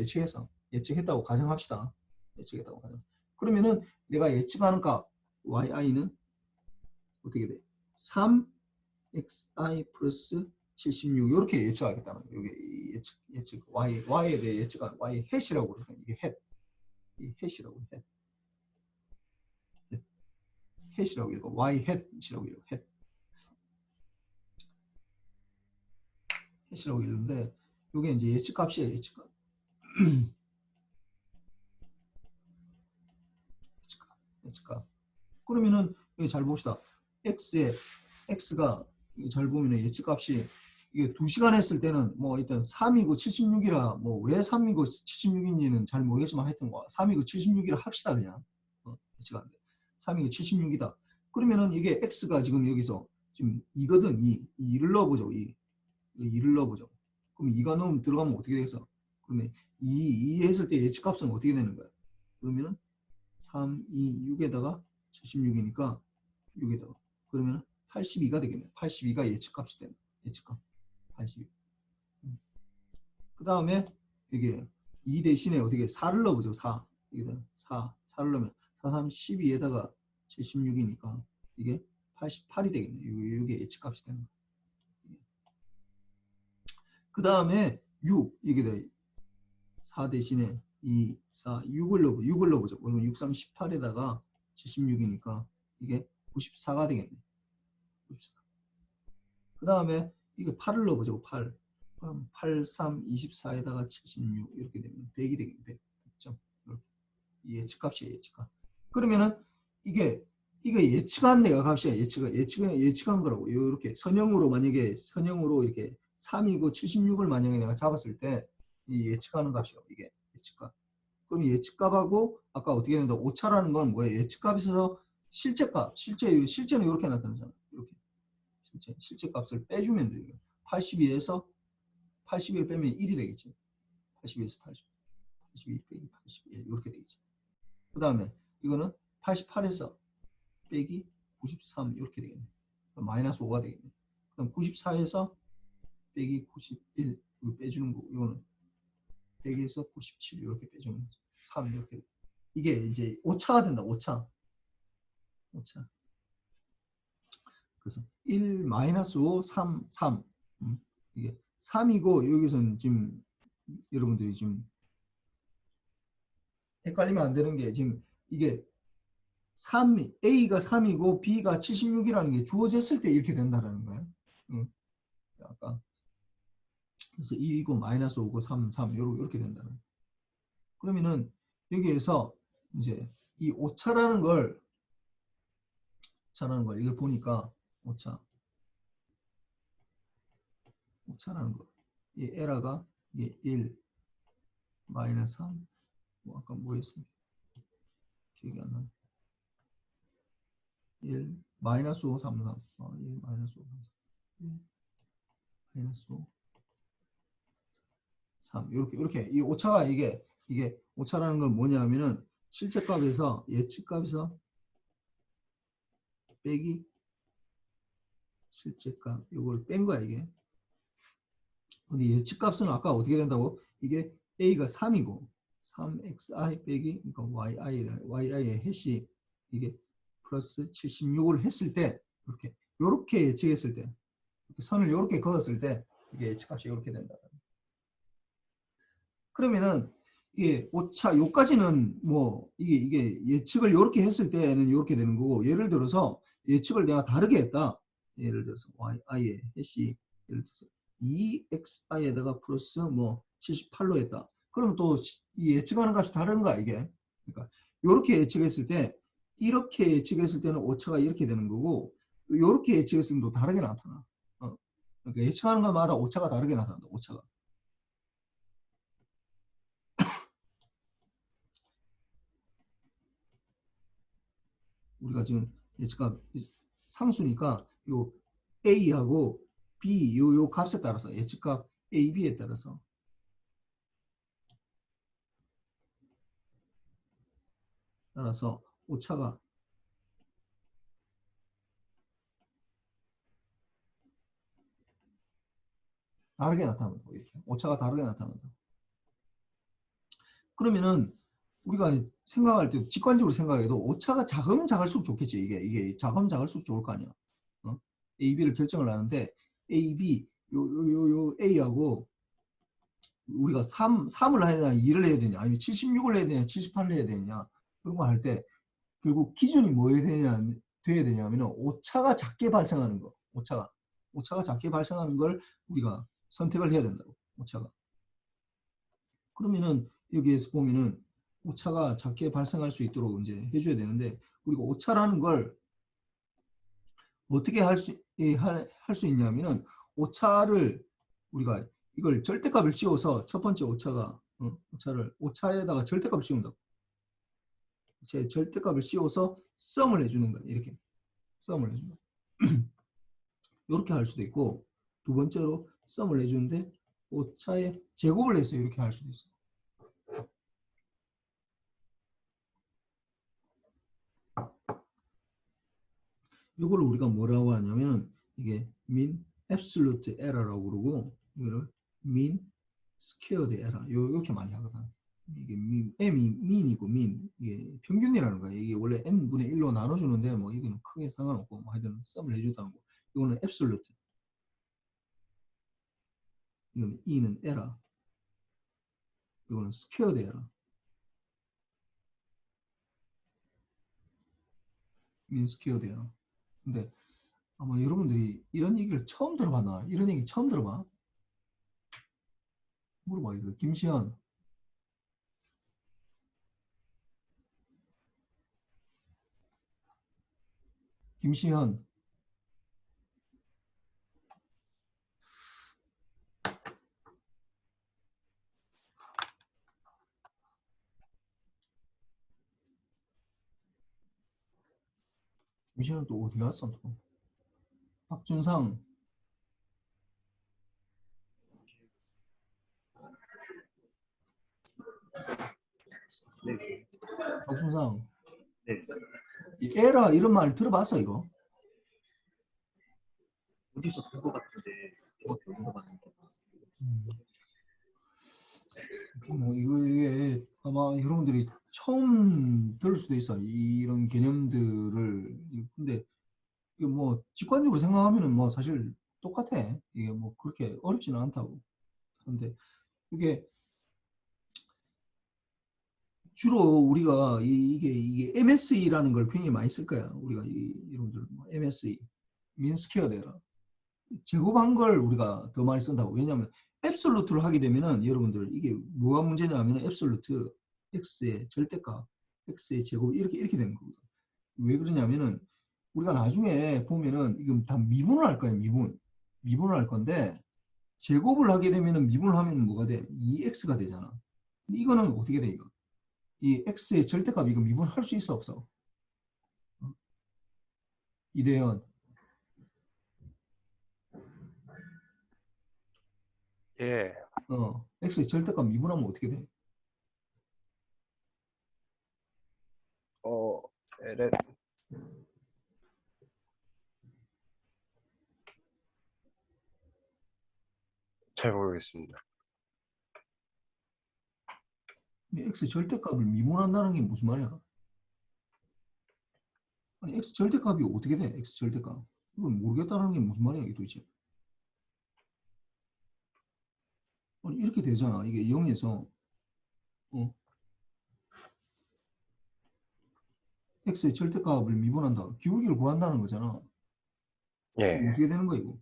예측했다고 가정합시다. 예측했다고 가정. 그러면은 내가 예측하는 값 yi는 어떻게 돼? 3xi 플러스 76 이렇게 예측하겠다는 거예요. 이게 예측 y에 대해 예측하는 y 햇이라고 그러거든요. 이게 이 햇이라고 햇이라고 읽어. y 햇이라고 읽어. 햇이라고 읽는데 이게 이제 예측값이에요. 예측값. 예측값. 그러면은 여기 잘 봅시다. x가 잘 보면 예측값이 이게 2시간 했을 때는 뭐 일단 3이고 76이라 뭐 왜 3이고 76인지는 잘 모르겠지만 하여튼 뭐 3이고 76이라 합시다 그냥. 예측하는데 3이고 76이다. 그러면은 이게 x가 지금 여기서 지금 2거든 2를 넣어보죠. 2를 넣어보죠. 그럼 2가 넣으면 들어가면 어떻게 되겠어? 그러면 2 했을 때 예측값은 어떻게 되는 거야? 그러면은 3, 2, 6에다가 76이니까 6에다가 그러면 82가 되겠네. 82가 예측값이 된다. 예측값 82. 그 다음에 이게 2 대신에 어떻게 4를 넣어보죠. 4. 이게 4를 넣으면 4, 3, 12에다가 76이니까 이게 88이 되겠네. 이게 예측값이 되는 거야. 그 다음에 6 이게 돼. 4 대신에 2, 4, 6을 넣어보죠. 그러면 6, 3, 18에다가 76이니까 이게 94가 되겠네. 94. 그 다음에 이거 8을 넣어보죠. 8. 그럼 8, 3, 24에다가 76 이렇게 되면 100이 되겠네. 100. 100점. 이렇게. 예측값이에요. 예측값. 그러면은 이게 예측한 내가 값이야. 예측한 거라고. 이렇게 선형으로 이렇게 3이고 76을 만약에 내가 잡았을 때 이 예측하는 값이요. 이게 예측값. 그럼 예측값하고 아까 어떻게 된다? 오차라는 건 뭐예요? 예측값이 있어서 실제는 이렇게 나타나잖아. 이렇게. 실제 값을 빼주면 돼요. 82에서 81을 빼면 1이 되겠지. 82에서 82 빼기 81 이렇게 되겠지. 그 다음에 이거는 88에서 빼기 93 이렇게 되겠네. 마이너스 5가 되겠네. 그럼 94에서 빼기 91 이거 빼주는 거고 이거는 100에서 97 이렇게 빼주는 거죠. 3 이렇게. 이게 이제 오차가 된다. 오차. 그래서 1 마이너스 5 3 3 이게 3이고 여기서는 지금 여러분들이 지금 헷갈리면 안 되는 게 지금 이게 3 A가 3이고 B가 76이라는 게 주어졌을 때 이렇게 된다라는 거예요. 아까 그래서 1이고 마이너스 5고 3 이렇게 된다는 거예요. 그러면은 여기에서 이제 이 오차라는 걸 이걸 보니까 오차라는 거. 이 에러가 이게 1 마이너스 3 뭐 아까 뭐였습니까? 기억이 안 나네. 1 마이너스 5 3 1 마이너스 5 3 마이너스 5 3 이렇게 이 오차가 이게 오차라는 건 뭐냐면은 실제값에서 예측값에서 빼기 실제값 요걸 뺀 거야 이게. 근데 예측값은 아까 어떻게 된다고? 이게 a가 3이고 3xi 빼기 그러니까 yi의 해시 이게 플러스 76을 했을 때 이렇게 예측했을 때 선을 이렇게 그었을 때 이게 예측값이 이렇게 된다. 그러면은 이게 오차 요까지는 뭐 이게 예측을 이렇게 했을 때는 이렇게 되는 거고, 예를 들어서 예측을 내가 다르게 했다. 예를 들어서 yi의 해시 예를 들어서 2xi에다가 플러스 뭐 78로 했다. 그러면 또 이 예측하는 값이 다른 거야 이게. 그러니까 이렇게 예측했을 때 이렇게 예측했을 때는 오차가 이렇게 되는 거고, 이렇게 예측했을 때도 다르게 나타나. 그러니까 예측하는 것마다 오차가 다르게 나타난다. 오차가. 우리가 지금 예측값 상수니까 요 A하고 B 요 값에 따라서 예측값 A, B에 따라서 오차가 다르게 나타난다. 이렇게 오차가 다르게 나타난다. 그러면은 우리가 생각할 때 직관적으로 생각해도 오차가 작으면 작을수록 좋겠지. 이게 작으면 작을수록 좋을 거 아니야. A, B를 결정을 하는데 A, B 요 A하고 우리가 3을 해야 되냐 2를 해야 되냐 아니면 76을 해야 되냐 78을 해야 되냐 그런 거 할 때 결국 기준이 뭐에 돼야 되냐면은 오차가 작게 발생하는 거. 오차가 작게 발생하는 걸 우리가 선택을 해야 된다고. 오차가. 그러면은 여기에서 보면은 오차가 작게 발생할 수 있도록 이제 해줘야 되는데, 우리가 오차라는 걸 어떻게 할 수 있냐면은 오차를 우리가 이걸 절대값을 씌워서 첫 번째 오차에다가 절대값을 씌운다. 제 절대값을 씌워서 썸을 해주는 거야. 이렇게 썸을 해준다. 이렇게 할 수도 있고, 두 번째로 썸을 해주는데 오차의 제곱을 해서 이렇게 할 수도 있어. 이걸 우리가 뭐라고 하냐면 이게 mean absolute error라고 그러고, 이거를 mean squared error 이렇게 많이 하거든. 이게 m이 mean이고 mean 이게 평균이라는 거야. 이게 원래 n분의 1로 나눠주는데 뭐 이거는 크게 상관없고 뭐 하여튼 썸을 해주다는 거. 이거는 absolute. 이거는 e는 error. 이거는 squared error. mean squared error. 근데 아마 여러분들이 이런 얘기를 처음 들어봤나? 이런 얘기 처음 들어봐? 물어봐. 이거 김시현. 김시현. 김시현 또 어디 갔어? 또? 박준상. 네. 박준상. 네. 이 에라 이런 말 들어봤어 이거? 어디서 본 것 같은데 정확히 어디서 봤는데. 뭐 이게 아마 여러분들이 처음 들을 수도 있어. 이런 개념들을. 근데 이게 뭐 직관적으로 생각하면은 뭐 사실 똑같아. 이게 뭐 그렇게 어렵지는 않다고. 근데 이게 주로 우리가 이게 MSE라는 걸 굉장히 많이 쓸 거야. 우리가 여러분들 뭐 MSE, 민스퀘어 데라 제곱한 걸 우리가 더 많이 쓴다고. 왜냐하면 앱솔루트를 하게 되면은 여러분들 이게 뭐가 문제냐면 앱솔루트 x의 절대값 x의 제곱 이렇게 되는 거거든. 왜 그러냐면은 우리가 나중에 보면은 이건 다 미분을 할 거예요. 미분을 할 건데 제곱을 하게 되면은 미분을 하면 뭐가 돼? 2x가 되잖아. 근데 이거는 어떻게 돼? 이거 이 x의 절대값 이거 미분할 수 있어 없어? 이대현. 예. x의 절대값 미분하면 어떻게 돼? LL. 잘 모르겠습니다. x 절대값을 미분한다는 게 무슨 말이야? 아니 x 절대값이 어떻게 돼? x 절대값. 이걸 모르겠다는 게 무슨 말이야 이게 도대체? 아니 이렇게 되잖아. 이게 0에서 x의 절대값을 미분한다. 기울기를 구한다는 거잖아. 예. 어떻게 되는 거야 이거?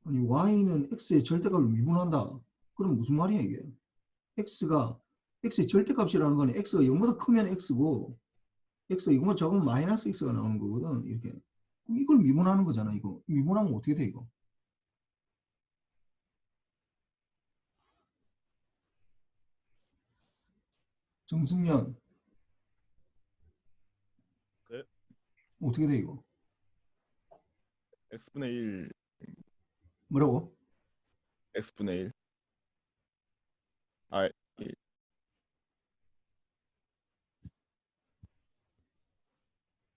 아니 y는 x의 절대값을 미분한다. 그럼 무슨 말이야 이게? x가 x의 절대값이라는 거는 x가 0보다 크면 x고 x가 0보다 적으면 마이너스 x가 나오는 거거든. 이렇게. 그럼 이걸 미분하는 거잖아. 이거 미분하면 어떻게 돼 이거? 정승련 네. 어떻게 돼 이거? x분의 1, 뭐라고? x분의 1. 아, 1.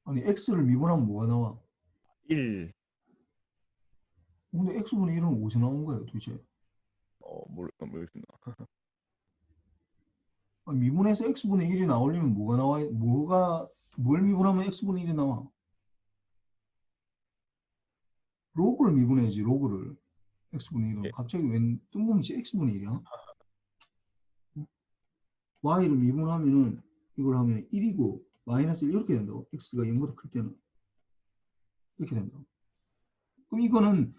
아니 x를 미분하면 뭐가 나와? 1. 근데 x분의 1은 어디서 나온 거예요 도대체? 모르겠습니다. 아니, 미분해서 x분의 1이 나오려면 뭐가 나와요? 뭘 미분하면 x분의 1이 나와? 로그를 미분해야지 로그를. x분의 1은 예. 갑자기 웬 뜬금없이 x분의 1이야? y를 미분하면은 이걸 하면 1이고 마이너스 1 이렇게 된다고. x가 0보다 클 때는 이렇게 된다고. 그럼 이거는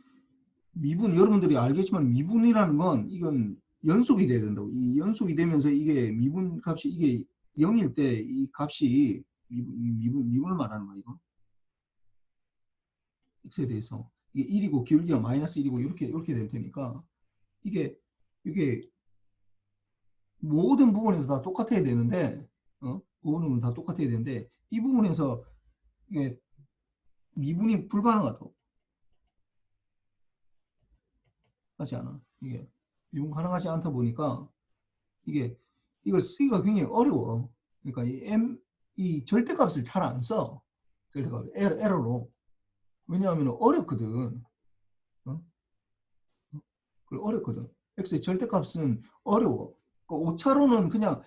미분, 여러분들이 알겠지만 미분이라는 건 이건 연속이 돼야 된다고. 이 연속이 되면서 이게 미분 값이 이게 0일 때 이 값이 미분을 말하는 거야 이거. x에 대해서 이게 1이고 기울기가 마이너스 1이고 이렇게 될 테니까 이게 모든 부분에서 다 똑같아야 되는데 부분은 다 똑같아야 되는데 이 부분에서 이게 미분이 불가능하다고. 하지 않아. 이게 미분 가능하지 않다 보니까 이걸 쓰기가 굉장히 어려워. 그러니까 이 절대값을 잘 안 써. 절대값 에러로. 왜냐하면 어렵거든. 어렵거든. x의 절대값은 어려워. 오차로는 그냥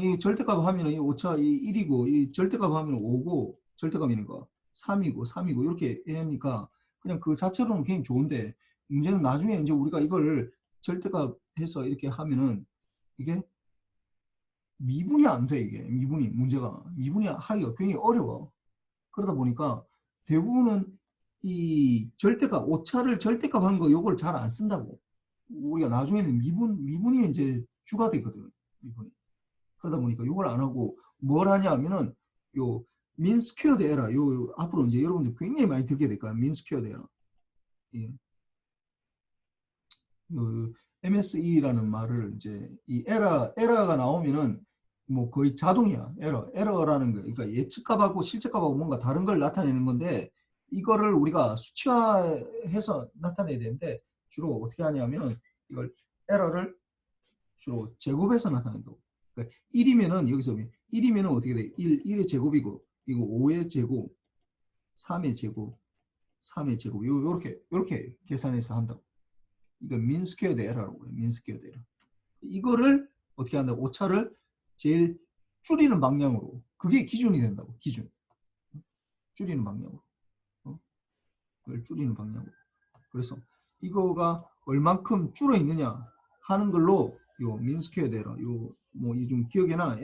이 절대값 하면은 이 오차 이 1이고 이 절대값 하면 5고 절대값이는 거 3이고 이렇게 하니까 그냥 그 자체로는 굉장히 좋은데 문제는 나중에 이제 우리가 이걸 절대값 해서 이렇게 하면은 이게 미분이 안 돼. 이게 문제가 미분이 하기가 굉장히 어려워. 그러다 보니까 대부분은 이 절대값 오차를 절대값 하는 거 요걸 잘 안 쓴다고. 우리가 나중에는 미분이 이제 주가 되거든. 미분이. 그러다 보니까 이걸 안 하고 뭘 하냐 하면은 요 민스퀘어드 에러 요 앞으로 이제 여러분들 굉장히 많이 들게 될 거야. 민스퀘어드 에러. 예. 요 MSE라는 말을 이제 이 에러가 나오면은 뭐 거의 자동이야. 에러라는 거. 그러니까 예측값하고 실제값하고 뭔가 다른 걸 나타내는 건데 이거를 우리가 수치화해서 나타내야 되는데 주로 어떻게 하냐면 이걸 에러를 주로 제곱해서 나타낸다고. 그러니까 1이면은 여기서 1이면은 어떻게 돼? 1의 제곱이고 이거 5의 제곱, 3의 제곱, 3의 제곱 요렇게 계산해서 한다고. 이거 민스퀘어드 에러라고 해요. 민스퀘어드 에러. 이거를 어떻게 한다고? 오차를 제일 줄이는 방향으로. 그게 기준이 된다고. 기준. 줄이는 방향으로. 그걸 줄이는 방향으로. 그래서 이거가 얼만큼 줄어 있느냐 하는 걸로 요 민스퀘어드 에러 뭐 이 좀 기억에나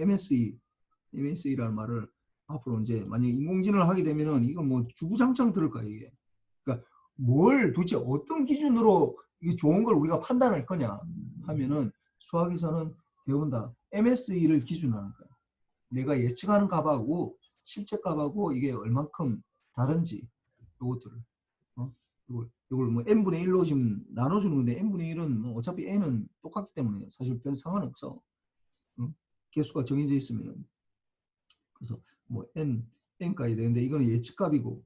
MSE라는 말을 앞으로 이제 만약에 인공지능을 하게 되면은 이건 뭐 주구장창 들을 거야 이게. 그러니까 뭘 도대체 어떤 기준으로 이게 좋은 걸 우리가 판단할 거냐 하면은 수학에서는 대부분 다 MSE를 기준으로 하는 거야. 내가 예측하는 값하고 실제 값하고 이게 얼만큼 다른지 요것들을 이걸 뭐 n분의 1로 지금 나눠주는 건데 n분의 1은 뭐 어차피 n은 똑같기 때문에 사실 별 상관없어. 개수가 정해져 있으면 그래서 뭐 n까지 되는데 이거는 예측값이고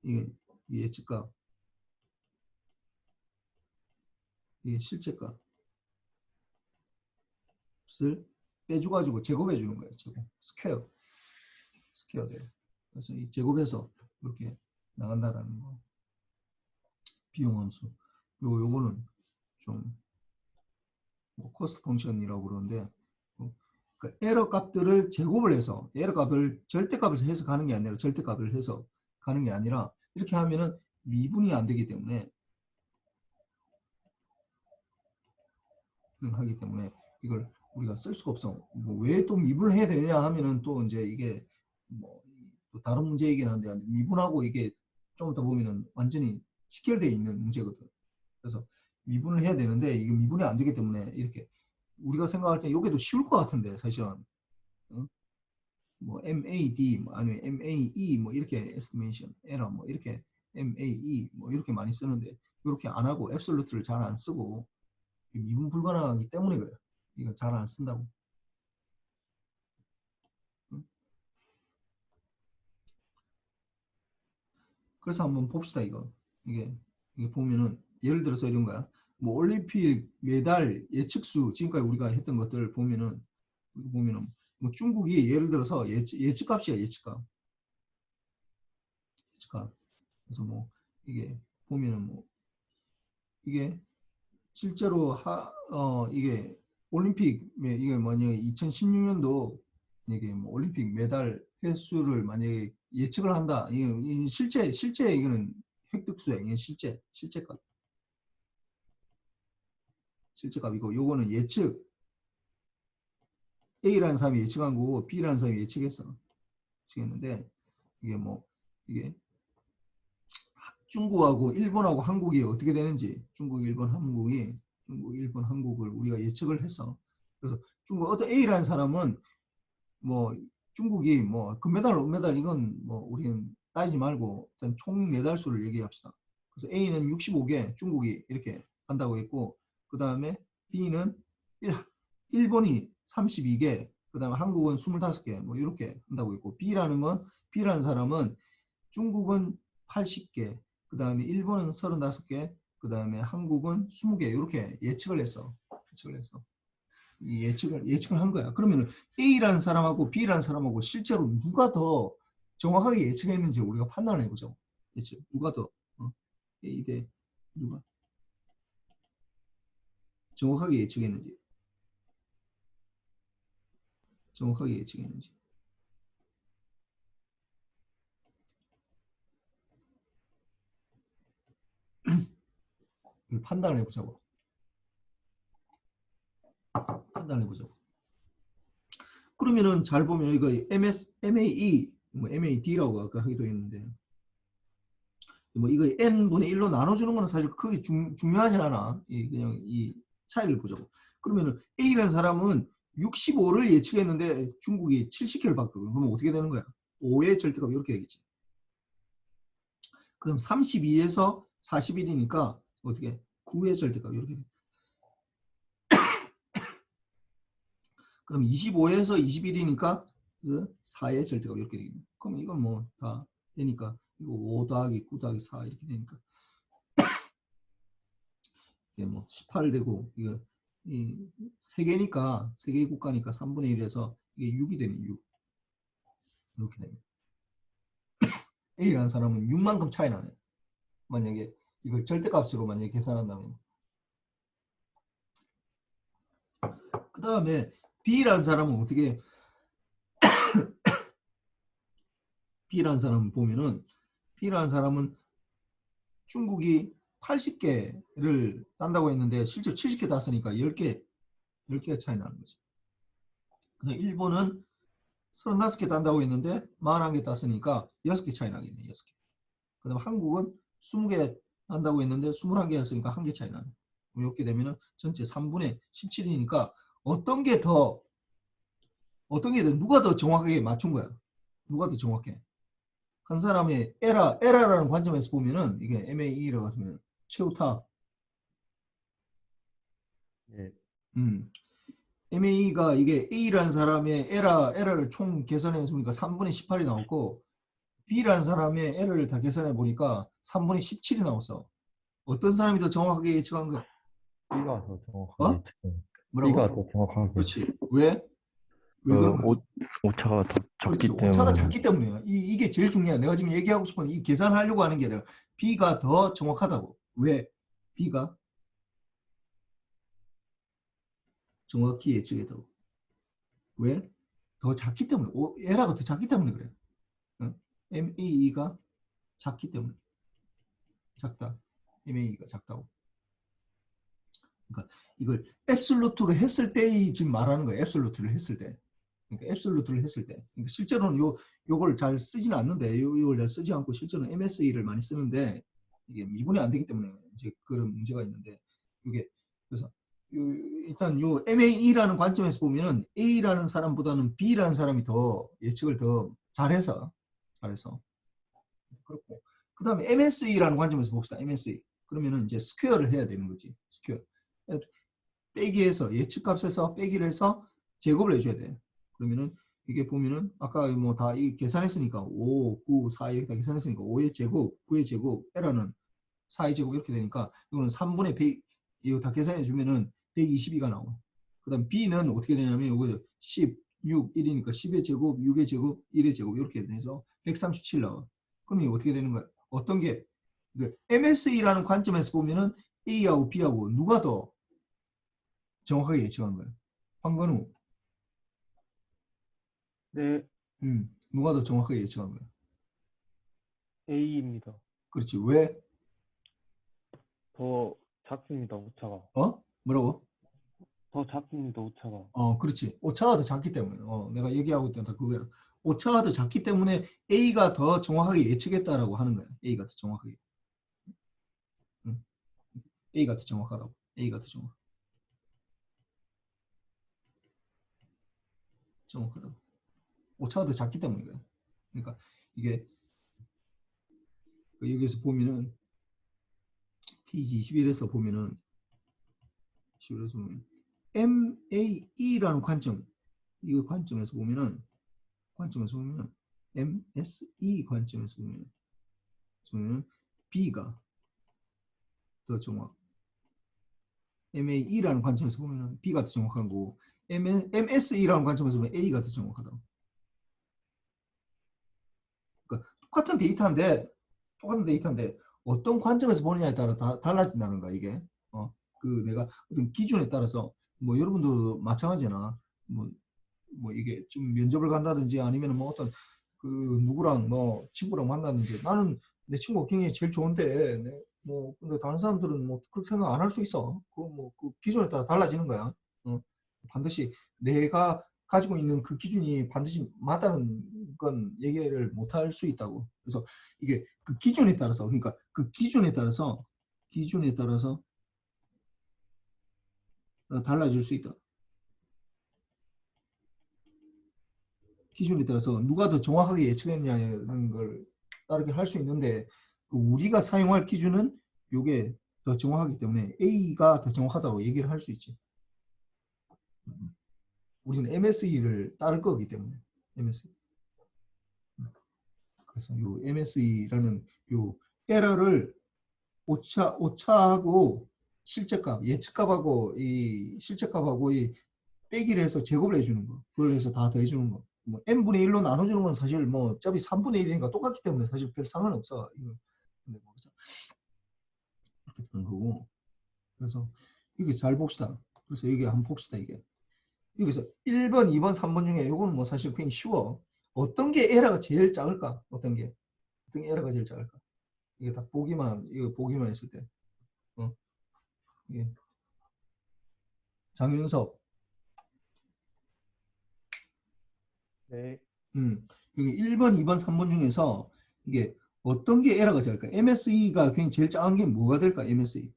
이게 예측값, 이게 실제값을 빼줘가지고 제곱해 주는 거예요. 제곱, 스퀘어 돼요. 그래서 이 제곱해서 이렇게 나간다라는 거. 비용 함수. 요거는 좀 뭐 코스트 펑션이라고 그러는데, 그 에러 값들을 제곱을 해서 에러 값을 절대값에서 해서 가는 게 아니라 절대값을 해서 가는 게 아니라 이렇게 하면은 미분이 안 되기 때문에 이걸 우리가 쓸 수가 없어. 뭐 왜 또 미분을 해야 되냐 하면은 또 이제 이게 뭐 또 다른 문제이긴 한데 미분하고 이게 좀 이따 보면은 완전히 직결되어 있는 문제거든. 그래서 미분을 해야 되는데 이게 미분이 안 되기 때문에 이렇게 우리가 생각할 때 이게도 쉬울 것 같은데 사실은 뭐 MAD 뭐 아니면 MAE 뭐 이렇게 estimation error 뭐 이렇게 MAE 뭐 이렇게 많이 쓰는데 이렇게 안 하고 absolute를 잘 안 쓰고 미분 불가능하기 때문에 그래요. 이거 잘 안 쓴다고. 그래서 한번 봅시다 이거. 이게 보면은 예를 들어서 이런 거야. 뭐 올림픽 메달 예측수 지금까지 우리가 했던 것들을 보면은 뭐 중국이 예를 들어서 예측값이야 예측값. 그래서 뭐 이게 보면은 뭐 이게 실제로 이게 올림픽 이게 만약에 2016년도 이게 뭐 올림픽 메달 횟수를 만약에 예측을 한다. 이게 실제 이거는 획득수야. 이게 실제값이고 요거는 예측 A라는 사람이 예측한 거고 B라는 사람이 예측했는데 이게 뭐 이게 중국하고 일본하고 한국이 어떻게 되는지 중국, 일본, 한국을 우리가 예측을 했어. 그래서 중국 어떤 A라는 사람은 뭐 중국이 뭐 금메달, 은메달 이건 뭐 우리는 따지지 말고 일단 총 메달 수를 얘기합시다. 그래서 A는 65개 중국이 이렇게 한다고 했고 그 다음에 B는 일본이 32개 그 다음에 한국은 25개 뭐 이렇게 한다고 했고 B라는 사람은 중국은 80개 그 다음에 일본은 35개 그 다음에 한국은 20개 이렇게 예측을 했어. 예측을 한 거야. 그러면 A라는 사람하고 B라는 사람하고 실제로 누가 더 정확하게 예측했는지 우리가 판단을 해보죠. 누가 더 A 대 누가 정확하게 예측했는지. 판단을 해보자고. 그러면은 잘 보면 이거 MAE, 뭐 MAD라고 아까 하기도 했는데 뭐 이거 n분의 1로 나눠주는 거는 사실 크게 중요하진 않아. 그냥 이 차이를 보자고. 그러면은 A라는 사람은 65를 예측했는데 중국이 70개를 봤거든. 그러면 어떻게 되는 거야? 5의 절대값이 이렇게 되겠지. 그럼 32에서 41이니까 어떻게 9의 절대값이 이렇게 돼. 그럼 25에서 21이니까 4의 절대값이 이렇게 되겠네. 그럼 이건 뭐 다 되니까 이거 5 더하기 9 더하기 4 이렇게 되니까 이게 뭐 18 되고 이거 이 3개니까 3개의 국가니까 3분의 1에서 이게 6이 되는 6 이렇게 됩니다. A라는 사람은 6만큼 차이 나네. 만약에 이걸 절대값으로 만약에 계산한다면 그 다음에 B라는 사람은 어떻게 B라는 사람은 보면은 B라는 사람은 중국이 80개를 딴다고 했는데 실제 70개 땄으니까 10개가 차이 나는 거지. 그다음 일본은 35개 딴다고 했는데 41개 땄으니까 6개 차이 나겠네. 6개. 그다음 한국은 20개 딴다고 했는데 21개 했으니까 1개 차이 나네. 이렇게 되면은 전체 3분의 17이니까 누가 더 정확하게 맞춘 거야? 누가 더 정확해? 한 사람의 에라라는 관점에서 보면은 이게 MAE라고 하면 최우탑. 예. MAE가 이게 A라는 사람의 에러를 총 계산해서 보니까 3분의 18이 나왔고 B라는 사람의 L을 다 계산해 보니까 3분의 17이 나왔어. 어떤 사람이 더 정확하게 예측한 거야? B가 더 정확하게 어? 예측. 뭐라고? B가 더 정확하게. 그렇지. 왜? 왜 그 그런 거야? 오차가 더 그렇지. 작기 오차가 때문에. 작기 때문이야. 이게 제일 중요해. 내가 지금 얘기하고 싶은 이 계산하려고 하는 게 아니라 B가 더 정확하다고. 왜? B가 정확히 예측했다고. 왜? 더 작기 때문에. 에라가 더 작기 때문에 그래. 응? MAE가 작기 때문에. 작다. MAE가 작다고. 그러니까 이걸 앱솔루트로 했을 때 지금 말하는 거예요. 앱솔루트를 했을 때. 그러니까 앱솔루트를 했을 때. 그러니까 실제로는 요걸 잘 쓰지는 않는데 요걸 잘 쓰지 않고 실제로는 MSE를 많이 쓰는데 이게 미분이 안 되기 때문에 이제 그런 문제가 있는데 이게 그래서 일단 요 MAE라는 관점에서 보면은 A라는 사람보다는 B라는 사람이 더 예측을 더 잘해서 그렇고 그 다음에 MSE라는 관점에서 봅시다. MSE 그러면은 이제 스퀘어를 해야 되는 거지. 스퀘어 빼기해서 예측값에서 빼기를 해서 제곱을 해줘야 돼. 그러면은 이게 보면은 아까 뭐 다 이 계산했으니까 5, 9, 4 이렇게 다 계산했으니까 5의 제곱, 9의 제곱, L은 4의 제곱 이렇게 되니까 이거는 3분의 100 이거 다 계산해 주면은 122가 나와. 그다음 B는 어떻게 되냐면 이거 10, 6, 1이니까 10의 제곱, 6의 제곱, 1의 제곱 이렇게 돼서 137 나와. 그럼 이게 어떻게 되는 거야? 어떤 게 MSE라는 관점에서 보면은 A하고 B하고 누가 더 정확하게 예측한 거야? 황건우. 네, 누가 더 정확하게 예측한 거야? A입니다. 그렇지. 왜? 더 작습니다, 오차가. 뭐라고? 더 작습니다, 오차가. 그렇지. 오차가 더 작기 때문에. 내가 얘기하고 있던 다 그거야. 오차가 더 작기 때문에 A가 더 정확하게 예측했다라고 하는 거야. A가 더 정확하게. 응. A가 더 정확하다고. A가 더 정확하다고. 오차가 더 작기 때문에 그래. 그러니까 이게 여기서 보면은 페이지 21에서 보면은 MAE라는 관점 이 관점에서 보면은 MSE 관점에서 보면은 B가 더 정확. MAE라는 관점에서 보면은 B가 더 정확한 거고 MSE라는 관점에서 보면 A가 더 정확하다. 그러니까 똑같은 데이터인데 어떤 관점에서 보느냐에 따라 달라진다는 거야 이게. 내가 어떤 기준에 따라서 뭐 여러분도 마찬가지잖아. 뭐 이게 좀 면접을 간다든지 아니면 뭐 어떤 그 누구랑 뭐 친구랑 만났는지 나는 내 친구가 굉장히 제일 좋은데 뭐 근데 다른 사람들은 뭐 그렇게 생각 안 할 수 있어. 그 기준에 따라 달라지는 거야. 반드시 내가 가지고 있는 그 기준이 반드시 맞다는 건 얘기를 못 할 수 있다고. 그래서 이게 그 기준에 따라서 그러니까 그 기준에 따라서 달라질 수 있다. 기준에 따라서 누가 더 정확하게 예측했냐는 걸 따르게 할 수 있는데 우리가 사용할 기준은 이게 더 정확하기 때문에 A가 더 정확하다고 얘기를 할 수 있지. 우리는 MSE를 따를 거기 때문에 MSE. 그래서 요 MSE라는 요 에러를 오차하고 실제값, 예측값하고 이 실제값하고 이 빼기를 해서 제곱을 해주는 거. 그걸 해서 다 더해주는 거. 뭐 n분의 1로 나눠주는 건 사실 뭐 어차피 3분의 1이니까 똑같기 때문에 사실 별 상관없어. 이거. 근데 뭐 이렇게 되는 거고. 그래서 이게 잘 봅시다. 그래서 여기 한번 봅시다 이게. 여기서 1번, 2번, 3번 중에 이거는 뭐 사실 굉장히 쉬워. 어떤 게 에러가 제일 작을까? 어떤 게 에러가 제일 작을까? 이게 다 이거 보기만 했을 때. 예. 장윤석. 네, 여기 1번, 2번, 3번 중에서 이게 어떤 게 에러가 작을까? MSE가 굉장히 제일 작은 게 뭐가 될까? MSE.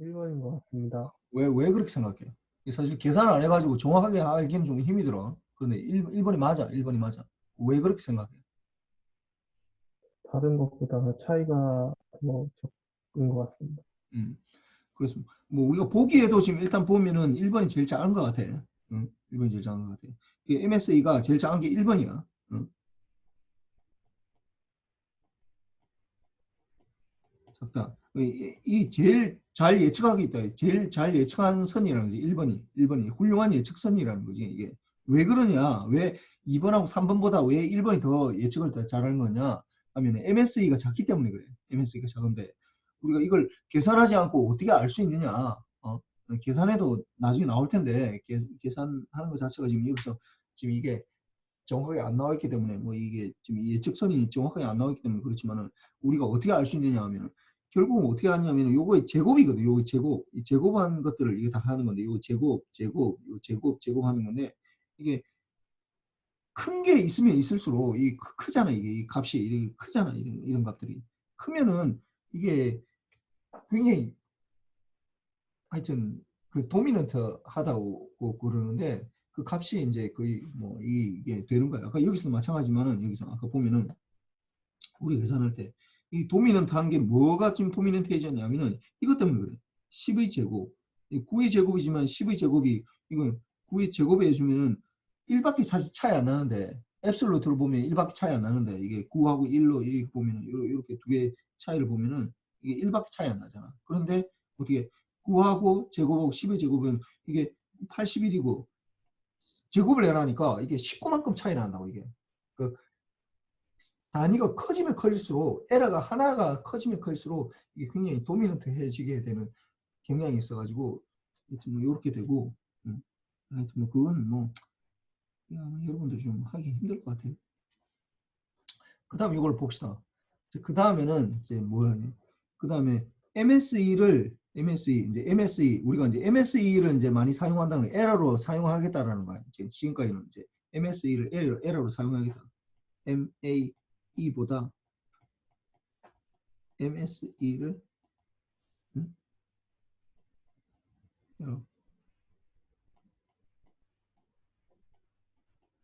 1번인 것 같습니다. 왜 그렇게 생각해요? 사실 계산을 안 해가지고 정확하게 알기는 좀 힘이 들어. 그런데 1번이 맞아. 1번이 맞아. 왜 그렇게 생각해? 다른 것보다 차이가 더 적은 것 같습니다. 그래서 뭐 우리가 보기에도 지금 일단 보면은 1번이 제일 작은 것 같아. 1번이 제일 작은 것 같아. MSE가 제일 작은 게 1번이야. 작다. 이 제일 잘 예측하기 있다. 제일 잘 예측하는 선이라는 거지. 1번이 훌륭한 예측선이라는 거지. 이게 왜 그러냐? 왜 2번하고 3번보다 왜 1번이 더 예측을 더 잘하는 거냐? 하면 MSE가 작기 때문에 그래. MSE가 작은데 우리가 이걸 계산하지 않고 어떻게 알 수 있느냐? 계산해도 나중에 나올 텐데 계산하는 것 자체가 지금 여기서 지금 이게 정확하게 안 나와 있기 때문에 뭐 이게 지금 예측선이 정확하게 안 나와 있기 때문에 그렇지만은 우리가 어떻게 알 수 있느냐 하면 결국은 어떻게 하냐면 요거의 제곱이거든. 요거 제곱, 이 제곱한 것들을 이게 다 하는 건데 요거 제곱 하는 건데 이게 큰 게 있으면 있을수록 이 크잖아. 이게 이 값이 이렇게 크잖아. 이런 값들이 크면은 이게 굉장히 하여튼 그 도미넌트 하다고 그러는데 그 값이 이제 거의 뭐 이게 되는 거야. 아까 여기서도 마찬가지지만은 여기서 아까 보면은 우리 계산할 때 이 도미넌트 한 게 뭐가 지금 도미넌트해졌냐면은 이것 때문에 그래. 10의 제곱, 9의 제곱이지만 10의 제곱이 이건 9의 제곱에 해주면은 1밖에 사실 차이 안 나는데 앱솔루트로 보면 1밖에 차이 안 나는데 이게 9하고 1로 이렇게 보면은 이렇게 두 개 차이를 보면은 이게 1밖에 차이 안 나잖아. 그런데 어떻게 9하고 제곱하고 10의 제곱은 이게 81이고 제곱을 해라니까 이게 19만큼 차이 난다고 이게. 그 단위가 커지면 커질수록 에러가 하나가 커지면 커질수록 이게 굉장히 도미넌트해지게 되는 경향이 있어가지고 뭐 이렇게 되고 하여튼 뭐 그건 뭐 여러분들 좀 하기 힘들 것 같아요. 그 다음 이걸 봅시다. 그 다음에는 이제 뭐냐? 그 다음에 MSE 우리가 이제 MSE를 이제 많이 사용한다는 거 에러로 사용하겠다라는 거야. 지금까지는 이제 MSE를 에러로 사용하겠다. MAE보다 MSE를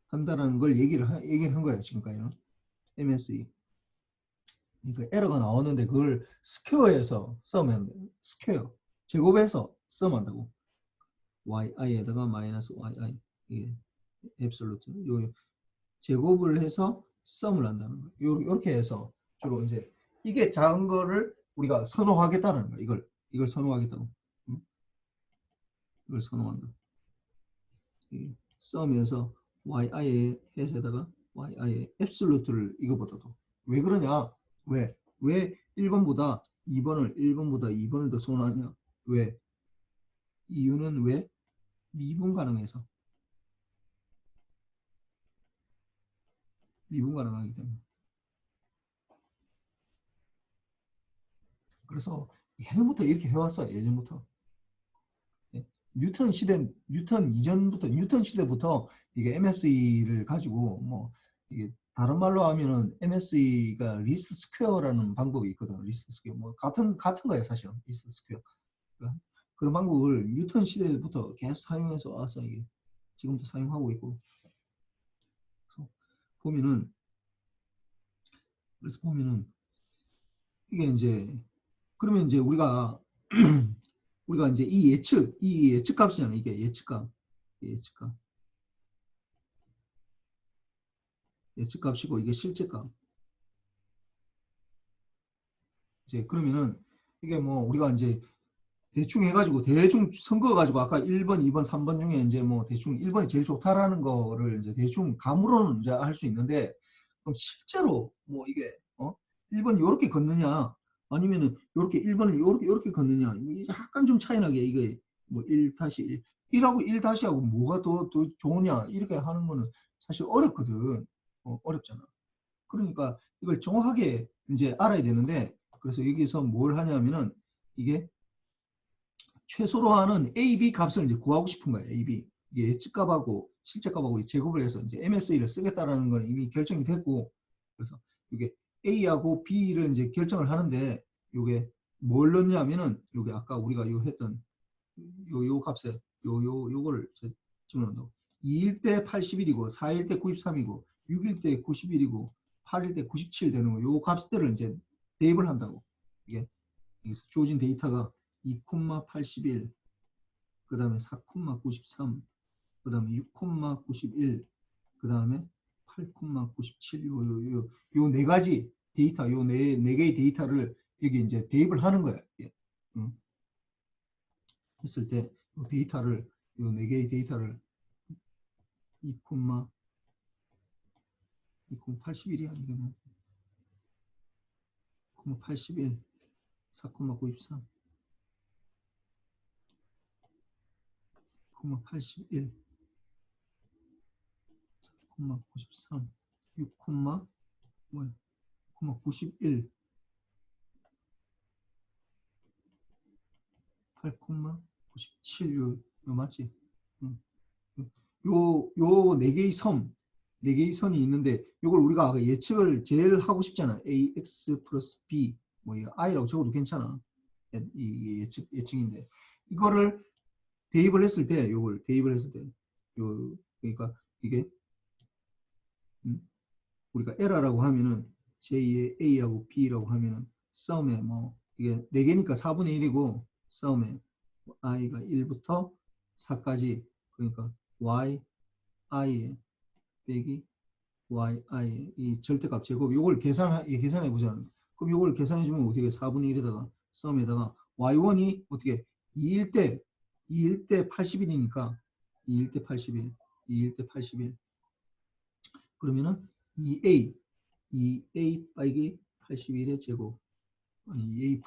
한다라는 걸 얘기를 한 거야 지금까지는. MSE. 그러니까 에러가 나오는데 그걸 스퀘어에서 써면 스퀘어 제곱해서 써면 한다고. yi에다가 마이너스 yi 이게 앱솔루트 요 제곱을 해서 썸을 한다는 거예요. 이렇게 해서 주로 이제 이게 작은 거를 우리가 선호하겠다는 거예요. 이걸 선호하겠다고. 응? 이걸 선호한다. 썸에서 yi의 해서에다가 yi의 앱솔루트를 이거보다도 왜 그러냐? 왜 1번보다 2번을 더 선호하냐? 왜? 이유는 왜? 미분 가능해서. 미분 가능하기 때문에. 그래서 예전부터 이렇게 해왔어요. 예전부터. 뉴턴 시대부터 이게 MSE를 가지고 뭐 이게 다른 말로 하면은 MSE가 리스트 스퀘어라는 방법이 있거든. 리스트 스퀘어 뭐 같은 거예요 사실. 리스트 스퀘어. 그러니까 그런 방법을 뉴턴 시대부터 계속 사용해서 와서 이게 지금도 사용하고 있고. 그래서 보면은 이게 이제 그러면 이제 우리가 이제 이 예측값이잖아요. 이게 예측값이고 이게 실제값. 이제 그러면은 이게 뭐 우리가 이제 대충 해가지고 대충 섞어가지고 아까 1번, 2번, 3번 중에 이제 뭐 대충 1번이 제일 좋다라는 거를 이제 대충 감으로는 이제 할 수 있는데 그럼 실제로 뭐 이게 1번 요렇게 걷느냐 아니면은 요렇게 1번을 요렇게 걷느냐 약간 좀 차이 나게 이게 뭐 1-1 1하고 1-하고 뭐가 더 좋으냐 이렇게 하는 거는 사실 어렵거든. 어렵잖아. 그러니까 이걸 정확하게 이제 알아야 되는데 그래서 여기서 뭘 하냐면은 이게 최소로 하는 A, B 값을 이제 구하고 싶은 거예요. A, B. 이게 예측값하고 실제값하고 제곱을 해서 이제 MSE를 쓰겠다라는 건 이미 결정이 됐고 그래서 이게 A하고 B를 이제 결정을 하는데 이게 뭘 넣냐면은 이게 아까 우리가 요 했던 요 값에 요거를 집어넣는다고. 2일 때 81이고 4일 때 93이고 6일 때 91이고 8일 때 97 되는 거. 요 값들을 이제 대입을 한다고. 이게 여기서 주어진 데이터가 2,81 그 다음에 4,93 그 다음에 6,91 그 다음에 8,97 요 네 가지 데이터 요 네 개의 데이터를 여기 이제 대입을 하는 거야. 이게. 했을 때 데이터를 이 4개의 데이터를 2,81이야 이거는 81 4,93 81 4,93 6, 뭐야 91 8,97 요 맞지? 요 4개의 섬, 4개의 선이 있는데 요걸 우리가 아까 예측을 제일 하고 싶잖아. ax 플러스 b 뭐 이거 i라고 적어도 괜찮아. 이 예측인데 이거를 대입을 했을 때 요걸 대입을 했을 때 요 그러니까 이게 우리가 에러라고 하면은 j a하고 b라고 하면은 싸움에 뭐 이게 4개니까 4분의 1이고 싸움에 i가 1부터 4까지 그러니까 y i 빼기 yi 이 절대값 제곱 요걸 계산해 보자. 그럼 요걸 계산해 주면 어떻게 4분의 1에다가 싸움에다가 y1이 어떻게 2일 때 81이니까 2일 때 81 그러면은 2a 빼기 81의 제곱 아니 2a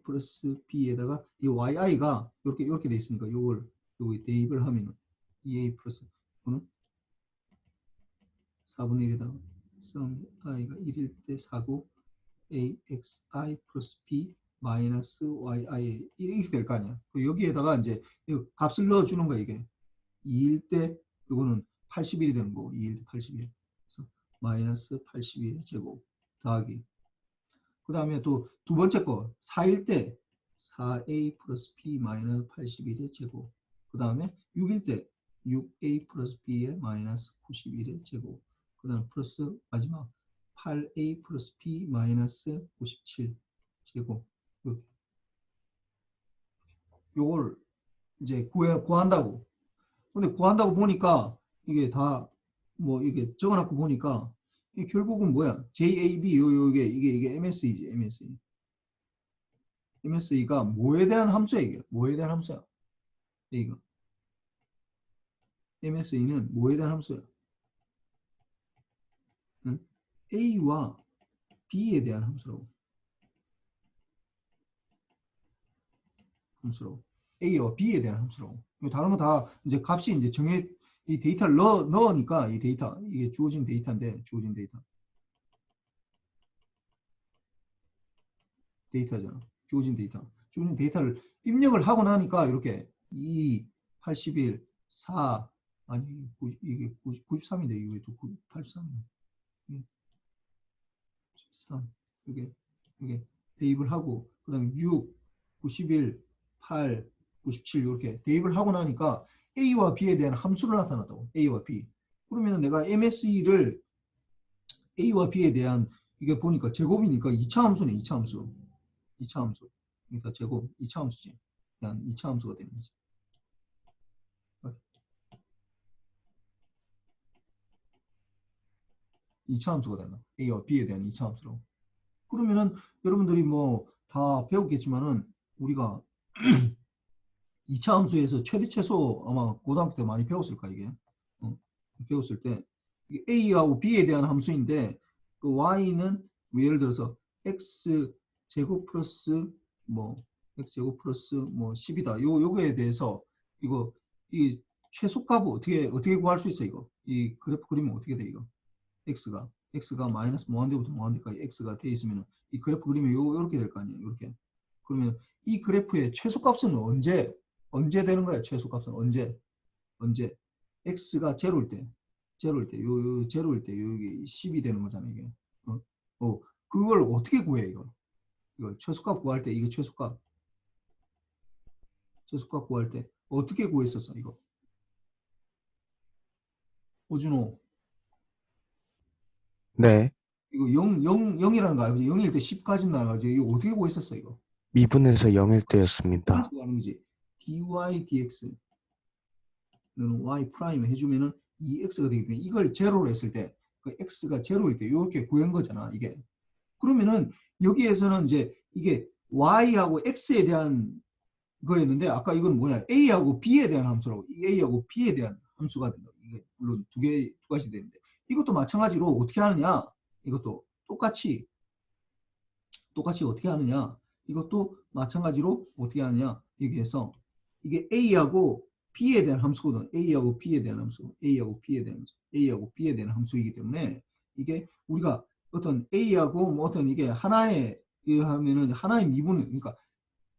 플러스 b에다가 이 yi가 이렇게 돼 있으니까 요걸 대입을 하면은 2a 플러스 이거는 4분의 1에다가 썸 i가 1일 때 4고 axi 플러스 b 마이너스 yi 이렇게 될 거 아니야. 여기에다가 이제 값을 넣어주는 거야 이게. 2일 때 이거는 81이 되는 거고 2일 때 81. 그래서 마이너스 81의 제곱 더하기. 그 다음에 또 두 번째 거 4일 때 4a 플러스 b 마이너스 81의 제곱. 그 다음에 6일 때 6a 플러스 b의 마이너스 91의 제곱. 그 다음 플러스 마지막 8a 플러스 b 마이너스 97 제곱. 요걸 이제 구한다고. 근데 구한다고 보니까 이게 다 뭐 이게 적어놓고 보니까 이게 결국은 뭐야? JAB 이게 MSE지 MSE. MSE가 뭐에 대한 함수야 이게? 뭐에 대한 함수야? 이거. MSE는 뭐에 대한 함수야? 응? A와 B에 대한 함수라고. A와 B에 대한 함수라고. 다른 거 다 이제 값이 이제 이 데이터를 넣으니까 이 데이터 이게 주어진 데이터인데 데이터잖아. 주어진 데이터를 입력을 하고 나니까 이렇게 2, 81, 4 아니 이게 93인데 이게 또 83이네. 13 이게 대입을 하고 그다음에 6, 91, 8, 97 이렇게 대입을 하고 나니까 A와 B에 대한 함수를 나타났다고. A와 B. 그러면 내가 MSE를 A와 B에 대한 이게 보니까 제곱이니까 2차 함수네. 2차 함수. 그러니까 제곱 2차 함수지. 그냥 2차 함수가 되는 거지. 2차 함수가 되나? A와 B에 대한 2차 함수로. 그러면은 여러분들이 뭐 다 배웠겠지만은 우리가 2차 함수에서 최대 최소 아마 고등학교 때 많이 배웠을 거야 이게. 배웠을 때 이게 A하고 B에 대한 함수인데 그 Y는 뭐 예를 들어서 X 제곱 플러스 뭐 X 제곱 플러스 뭐 10이다. 요거에 대해서 이 최소값을 어떻게 구할 수 있어 이거? 이 그래프 그리면 어떻게 돼 이거? X가 마이너스 무한대부터 무한대까지 X가 돼 있으면 이 그래프 그리면 요렇게 될 거 아니에요. 이렇게. 그러면 이 그래프의 최소값은 언제 되는 거야? 최소값은 언제? X가 제로일 때 제로일 때 여기 10이 되는 거잖아 이게. 그걸 어떻게 구해 이거 최소값 구할 때 이게 최소값 구할 때 어떻게 구했었어 이거? 오준호. 네, 이거 0이라는 거 알지? 0일 때 10까지 나가지. 이거 어떻게 구했었어 이거? 미분에서 0일 때였습니다. 그래서 하는 거지. dy dx는 y 프라임 해주면은 2x가 되기 때문에 이걸 제로로 했을 때 그 x가 제로일 때 이렇게 구한 거잖아 이게. 그러면은 여기에서는 이제 이게 y하고 x에 대한 거였는데 아까 이건 뭐냐? a하고 b에 대한 함수라고. a하고 b에 대한 함수가 된다. 이게 물론 두 가지 되는데 이것도 마찬가지로 어떻게 하느냐? 이것도 똑같이 어떻게 하느냐? 이것도 마찬가지로 어떻게 하느냐? 여기에서 이게 a하고 b에 대한 함수거든. a하고 b에 대한 함수, a하고 b에 대한 함수, a하고 b에 대한 함수이기 때문에 이게 우리가 어떤 a하고 뭐 어떤 이게 하나의 하면은 하나의 미분을 그러니까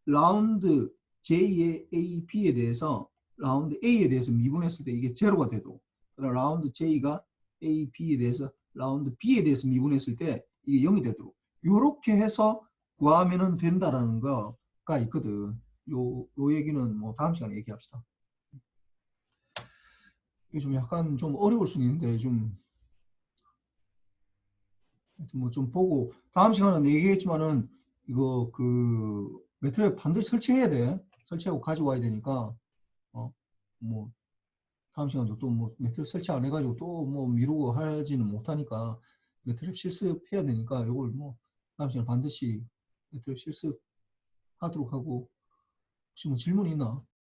라운드 J의 A, B에 대해서 라운드 A에 대해서 미분했을 때 이게 제로가 돼도 그다음 라운드 J가 A, B에 대해서 라운드 B에 대해서 미분했을 때 이게 0이 되도록 요렇게 해서 구하면은 된다라는 거가 있거든. 요 얘기는 뭐 다음 시간에 얘기합시다. 이게 좀 약간 좀 어려울 수는 있는데 좀 뭐 좀 보고 다음 시간은 얘기했지만은 이거 그 매트랩 반드시 설치해야 돼. 설치하고 가지고 와야 되니까 뭐 다음 시간도 또 뭐 매트랩 설치 안 해가지고 또 뭐 미루고 하지는 못하니까 매트랩 실습해야 되니까 이걸 뭐 다음 시간 반드시 매트랩 실습하도록 하고 혹시 뭐 질문 있나?